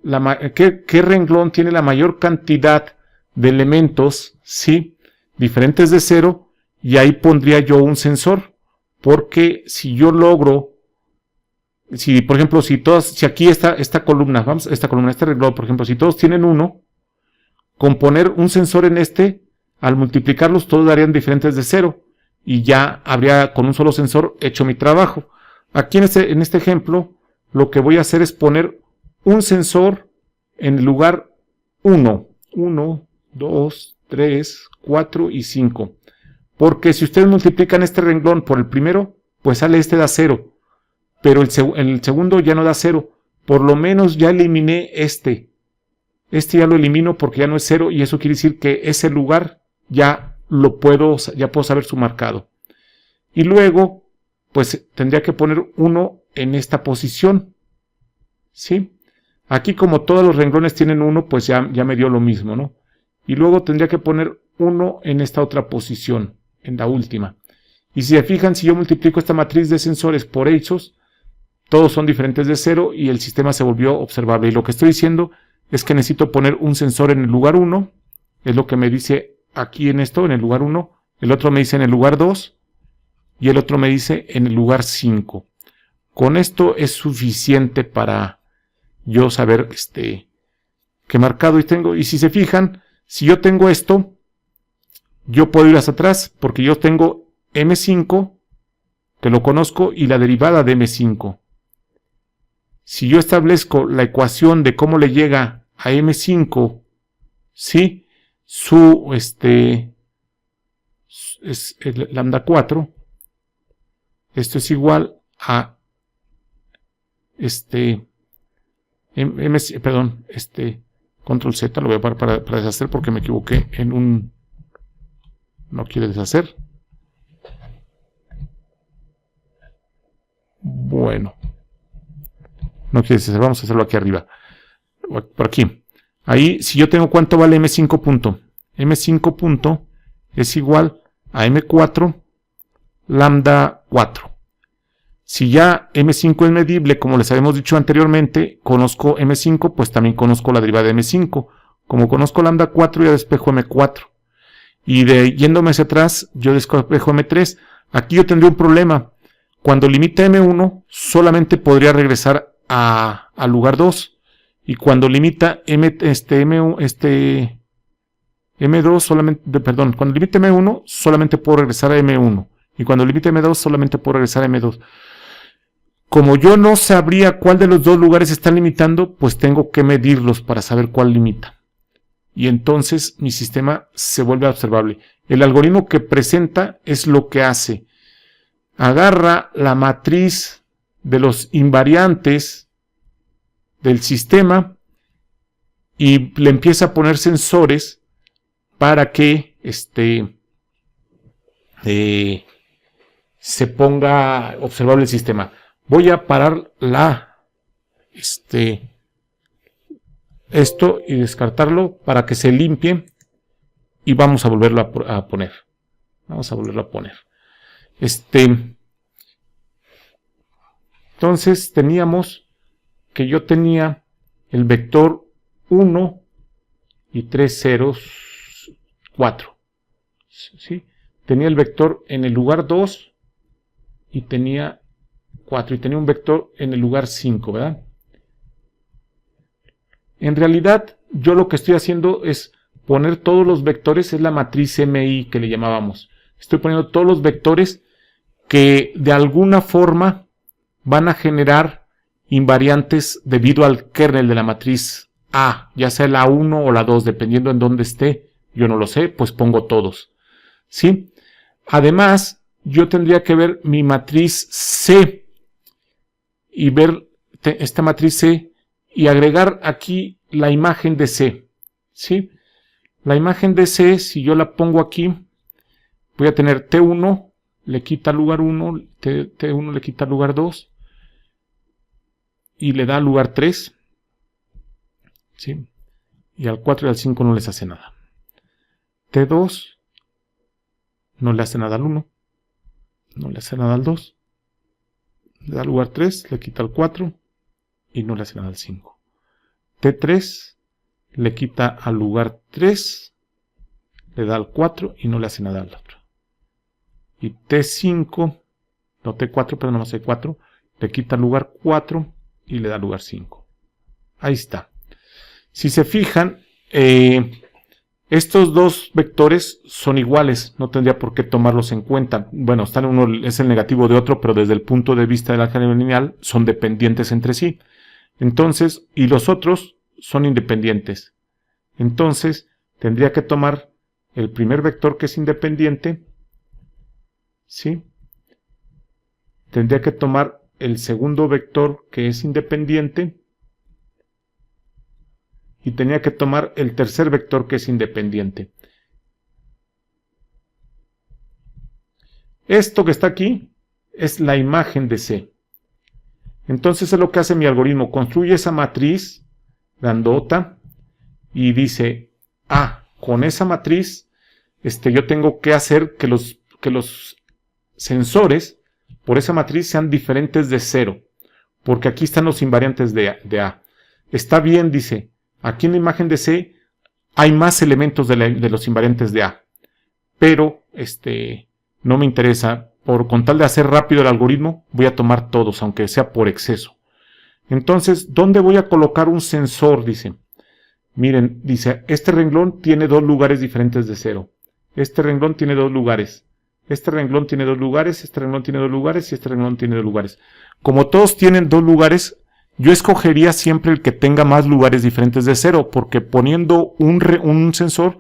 qué renglón tiene la mayor cantidad de elementos, ¿sí? Diferentes de 0, y ahí pondría yo un sensor. Porque si yo logro, por ejemplo, si aquí esta columna, este renglón, por ejemplo, si todos tienen 1, con poner un sensor en este, al multiplicarlos todos darían diferentes de 0 y ya habría con un solo sensor hecho mi trabajo. Aquí en este ejemplo lo que voy a hacer es poner un sensor en el lugar 1, 2, 3, 4 y 5. Porque si ustedes multiplican este renglón por el primero, pues sale este da 0. Pero en el segundo ya no da 0. Por lo menos ya eliminé este. Este ya lo elimino porque ya no es 0 y eso quiere decir que ese lugar ya puedo saber su marcado. Y luego, pues tendría que poner 1 en esta posición. ¿Sí? Aquí como todos los renglones tienen 1, pues ya me dio lo mismo, ¿no? Y luego tendría que poner 1 en esta otra posición, en la última. Y si se fijan, si yo multiplico esta matriz de sensores por hechos, todos son diferentes de 0 y el sistema se volvió observable. Y lo que estoy diciendo es que necesito poner un sensor en el lugar 1, es lo que me dice aquí en esto, en el lugar 1, el otro me dice en el lugar 2 y el otro me dice en el lugar 5. Con esto es suficiente para yo saber qué marcado tengo. Y si se fijan, si yo tengo esto, yo puedo ir hacia atrás porque yo tengo M5, que lo conozco, y la derivada de M5. Si yo establezco la ecuación de cómo le llega a M5, ¿sí? Es el lambda 4, esto es igual a control Z, lo voy a parar para deshacer porque me equivoqué en un... No quiere deshacer. Bueno. No quiere deshacer, vamos a hacerlo aquí arriba. Por aquí. Ahí, si yo tengo cuánto vale M5 punto. M5 punto es igual a M4 lambda 4. Si ya M5 es medible, como les habíamos dicho anteriormente, conozco M5, pues también conozco la derivada de M5. Como conozco lambda 4, ya despejo M4. Y yéndome hacia atrás, yo despejo M3. Aquí yo tendría un problema. Cuando limite M1, solamente podría regresar al lugar 2. Y cuando limita M2, cuando limite M1, solamente puedo regresar a M1. Y cuando limite M2, solamente puedo regresar a M2. Como yo no sabría cuál de los dos lugares están limitando, pues tengo que medirlos para saber cuál limita. Y entonces mi sistema se vuelve observable. El algoritmo que presenta es lo que hace. Agarra la matriz de los invariantes del sistema y le empieza a poner sensores para que se ponga observable el sistema. Voy a parar esto y descartarlo para que se limpie y vamos a volverlo a poner. Vamos a volverlo a poner. Entonces teníamos que yo tenía el vector 1 y 3 ceros 4. ¿Sí? Tenía el vector en el lugar 2 y tenía 4 y tenía un vector en el lugar 5, ¿verdad? En realidad, yo lo que estoy haciendo es poner todos los vectores, es la matriz MI que le llamábamos. Estoy poniendo todos los vectores que de alguna forma van a generar invariantes debido al kernel de la matriz A, ya sea la 1 o la 2, dependiendo en dónde esté. Yo no lo sé, pues pongo todos. ¿Sí? Además, yo tendría que ver mi matriz C y ver esta matriz C y agregar aquí la imagen de C. ¿Sí? La imagen de C, si yo la pongo aquí, voy a tener T1, le quita lugar 1, T1 le quita lugar 2 y le da lugar 3. ¿Sí? Y al 4 y al 5 no les hace nada. T2 no le hace nada al 1, no le hace nada al 2, le da lugar 3, le quita al 4 y no le hace nada al 5. T3 le quita al lugar 3, le da al 4 y no le hace nada al otro. Y T5, no T4, pero no más T4, le quita al lugar 4 y le da lugar 5. Ahí está. Si se fijan, Estos dos vectores son iguales, no tendría por qué tomarlos en cuenta. Bueno, uno es el negativo de otro, pero desde el punto de vista del álgebra lineal son dependientes entre sí. Entonces, y los otros son independientes. Entonces, tendría que tomar el primer vector que es independiente, ¿sí? Tendría que tomar el segundo vector que es independiente y tenía que tomar el tercer vector que es independiente. Esto que está aquí es la imagen de C. Entonces es lo que hace mi algoritmo. Construye esa matriz grandota y dice, con esa matriz yo tengo que hacer que los sensores por esa matriz sean diferentes de 0. Porque aquí están los invariantes de A. Está bien, dice, aquí en la imagen de C hay más elementos de los invariantes de A. Pero no me interesa. Con tal de hacer rápido el algoritmo, voy a tomar todos, aunque sea por exceso. Entonces, ¿dónde voy a colocar un sensor? Dice. Miren, dice, este renglón tiene dos lugares diferentes de 0. Este renglón tiene dos lugares. Este renglón tiene dos lugares, este renglón tiene dos lugares y este renglón tiene dos lugares. Como todos tienen dos lugares, yo escogería siempre el que tenga más lugares diferentes de 0, porque poniendo un sensor,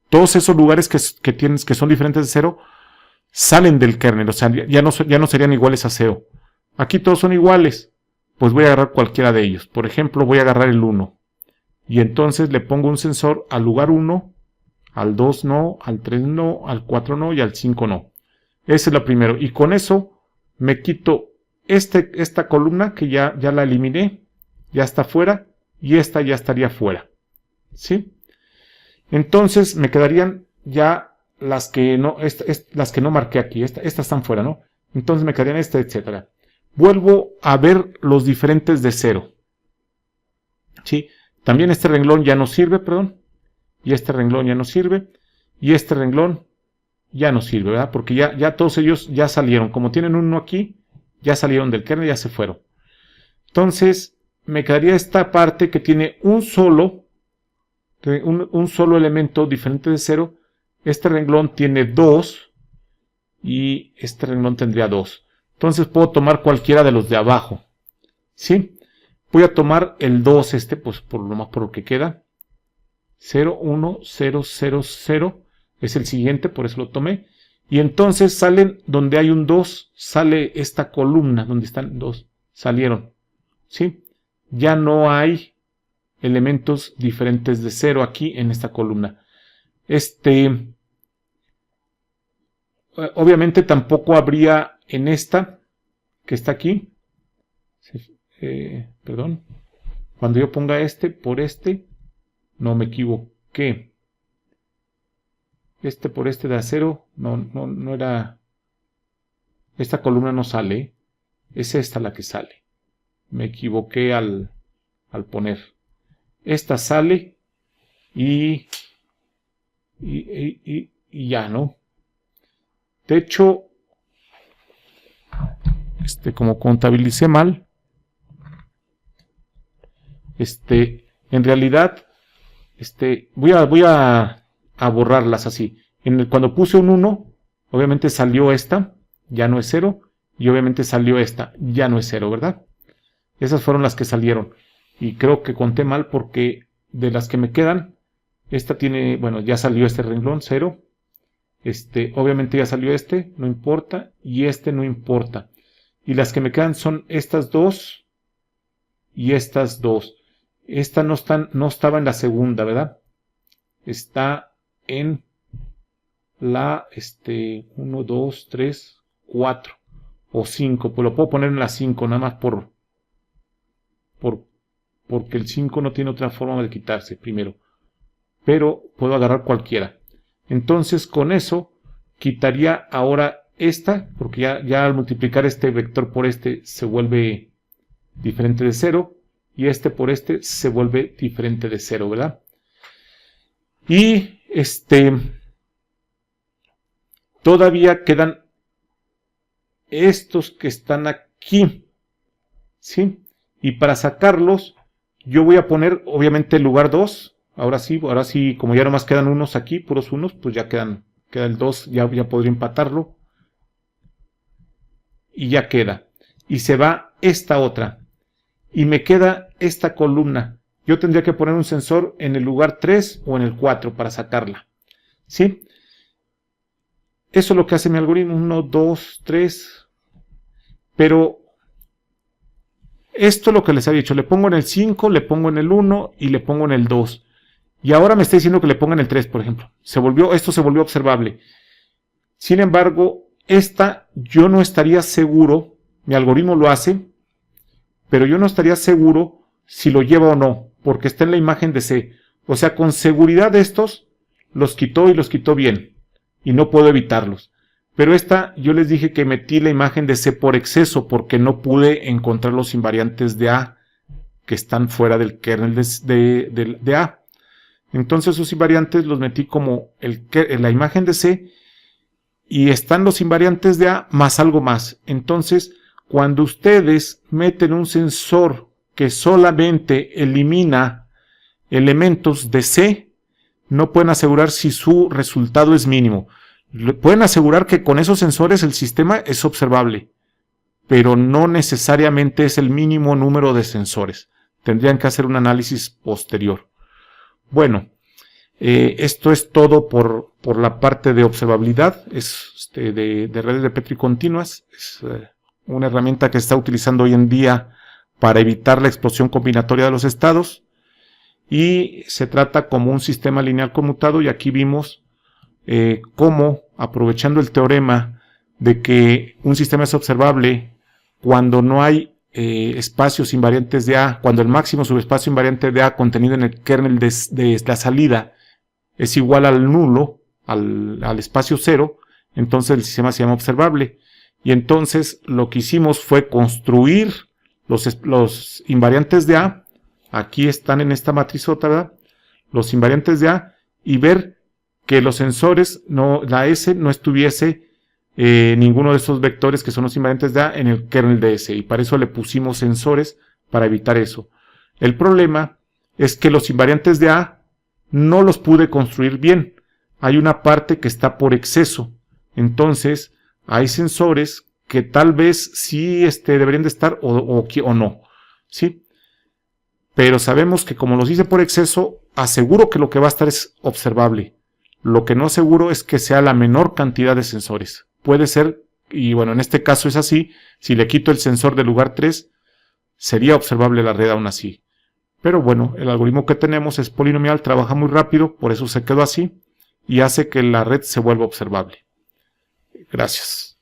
todos esos lugares que son diferentes de 0, salen del kernel, o sea, ya no serían iguales a 0. Aquí todos son iguales, pues voy a agarrar cualquiera de ellos. Por ejemplo, voy a agarrar el 1. Y entonces le pongo un sensor al lugar 1, al 2 no, al 3 no, al 4 no y al 5 no. Ese es la primero. Y con eso me quito esta columna que ya la eliminé, ya está fuera, y esta ya estaría fuera. ¿Sí? Entonces me quedarían ya las que no marqué aquí. Estas están fuera, ¿no? Entonces me quedarían etcétera. Vuelvo a ver los diferentes de 0. ¿Sí? También este renglón ya no sirve, perdón. Y este renglón ya no sirve. Y este renglón ya no sirve, ¿verdad? Porque ya todos ellos ya salieron. Como tienen uno aquí, ya salieron del kernel, ya se fueron. Entonces, me quedaría esta parte que tiene un solo elemento diferente de 0. Este renglón tiene 2 y este renglón tendría 2. Entonces puedo tomar cualquiera de los de abajo. ¿Sí? Voy a tomar el 2 pues por lo que queda. 0, 1, 0, 0, 0. Es el siguiente, por eso lo tomé. Y entonces salen donde hay un 2, sale esta columna donde están 2. Salieron. ¿Sí? Ya no hay elementos diferentes de 0 aquí en esta columna. Obviamente tampoco habría en esta que está aquí. Perdón. Cuando yo ponga por no me equivoqué. Por de acero, no era. Esta columna no sale. Es esta la que sale. Me equivoqué al poner. Esta sale y ya, ¿no? De hecho, como contabilicé mal, en realidad, voy a borrarlas así. Cuando puse un 1, obviamente salió esta, ya no es 0, y obviamente salió esta, ya no es 0, ¿verdad? Esas fueron las que salieron. Y creo que conté mal porque de las que me quedan, esta tiene, bueno, ya salió este renglón, 0. Obviamente ya salió no importa, y no importa. Y las que me quedan son estas dos y estas dos. Esta no estaba en la segunda, ¿verdad? Está en la 1, 2, 3, 4 o 5. Pues lo puedo poner en la 5 nada más porque el 5 no tiene otra forma de quitarse primero. Pero puedo agarrar cualquiera. Entonces con eso quitaría ahora esta, porque ya al multiplicar este vector por se vuelve diferente de 0. Y por se vuelve diferente de 0, ¿verdad? Y todavía quedan estos que están aquí, ¿sí? Y para sacarlos, yo voy a poner, obviamente, el lugar 2, ahora sí, como ya nomás quedan unos aquí, puros unos, pues ya queda el 2, ya podría empatarlo. Y ya queda. Y se va esta otra. Y me queda esta columna. Yo tendría que poner un sensor en el lugar 3 o en el 4 para sacarla. ¿Sí? Eso es lo que hace mi algoritmo. 1, 2, 3. Pero esto es lo que les había dicho. Le pongo en el 5, le pongo en el 1 y le pongo en el 2. Y ahora me está diciendo que le ponga en el 3, por ejemplo. Esto se volvió observable. Sin embargo, esta yo no estaría seguro. Mi algoritmo lo hace, pero yo no estaría seguro si lo lleva o no, porque está en la imagen de C. O sea, con seguridad estos los quitó y los quitó bien, y no puedo evitarlos. Pero esta yo les dije que metí la imagen de C por exceso, porque no pude encontrar los invariantes de A que están fuera del kernel de A. Entonces esos invariantes los metí como en la imagen de C, y están los invariantes de A más algo más. Entonces, cuando ustedes meten un sensor que solamente elimina elementos de C, no pueden asegurar si su resultado es mínimo. Pueden asegurar que con esos sensores el sistema es observable, pero no necesariamente es el mínimo número de sensores. Tendrían que hacer un análisis posterior. Bueno, esto es todo por la parte de observabilidad. Es de redes de Petri continuas. Es una herramienta que se está utilizando hoy en día para evitar la explosión combinatoria de los estados, y se trata como un sistema lineal conmutado. Y aquí vimos cómo, aprovechando el teorema de que un sistema es observable cuando no hay espacios invariantes de A, cuando el máximo subespacio invariante de A contenido en el kernel de la salida es igual al nulo, al espacio cero, entonces el sistema se llama observable. Y entonces lo que hicimos fue construir los invariantes de A. Aquí están en esta matrizota, ¿verdad? Los invariantes de A, y ver que los sensores, la S no estuviese ninguno de esos vectores que son los invariantes de A en el kernel de S. Y para eso le pusimos sensores para evitar eso. El problema es que los invariantes de A no los pude construir bien. Hay una parte que está por exceso. Entonces, hay sensores que tal vez sí deberían de estar o no, ¿sí? Pero sabemos que como los hice por exceso, aseguro que lo que va a estar es observable. Lo que no aseguro es que sea la menor cantidad de sensores. Puede ser, y bueno, en este caso es así, si le quito el sensor del lugar 3, sería observable la red aún así. Pero bueno, el algoritmo que tenemos es polinomial, trabaja muy rápido, por eso se quedó así, y hace que la red se vuelva observable. Gracias.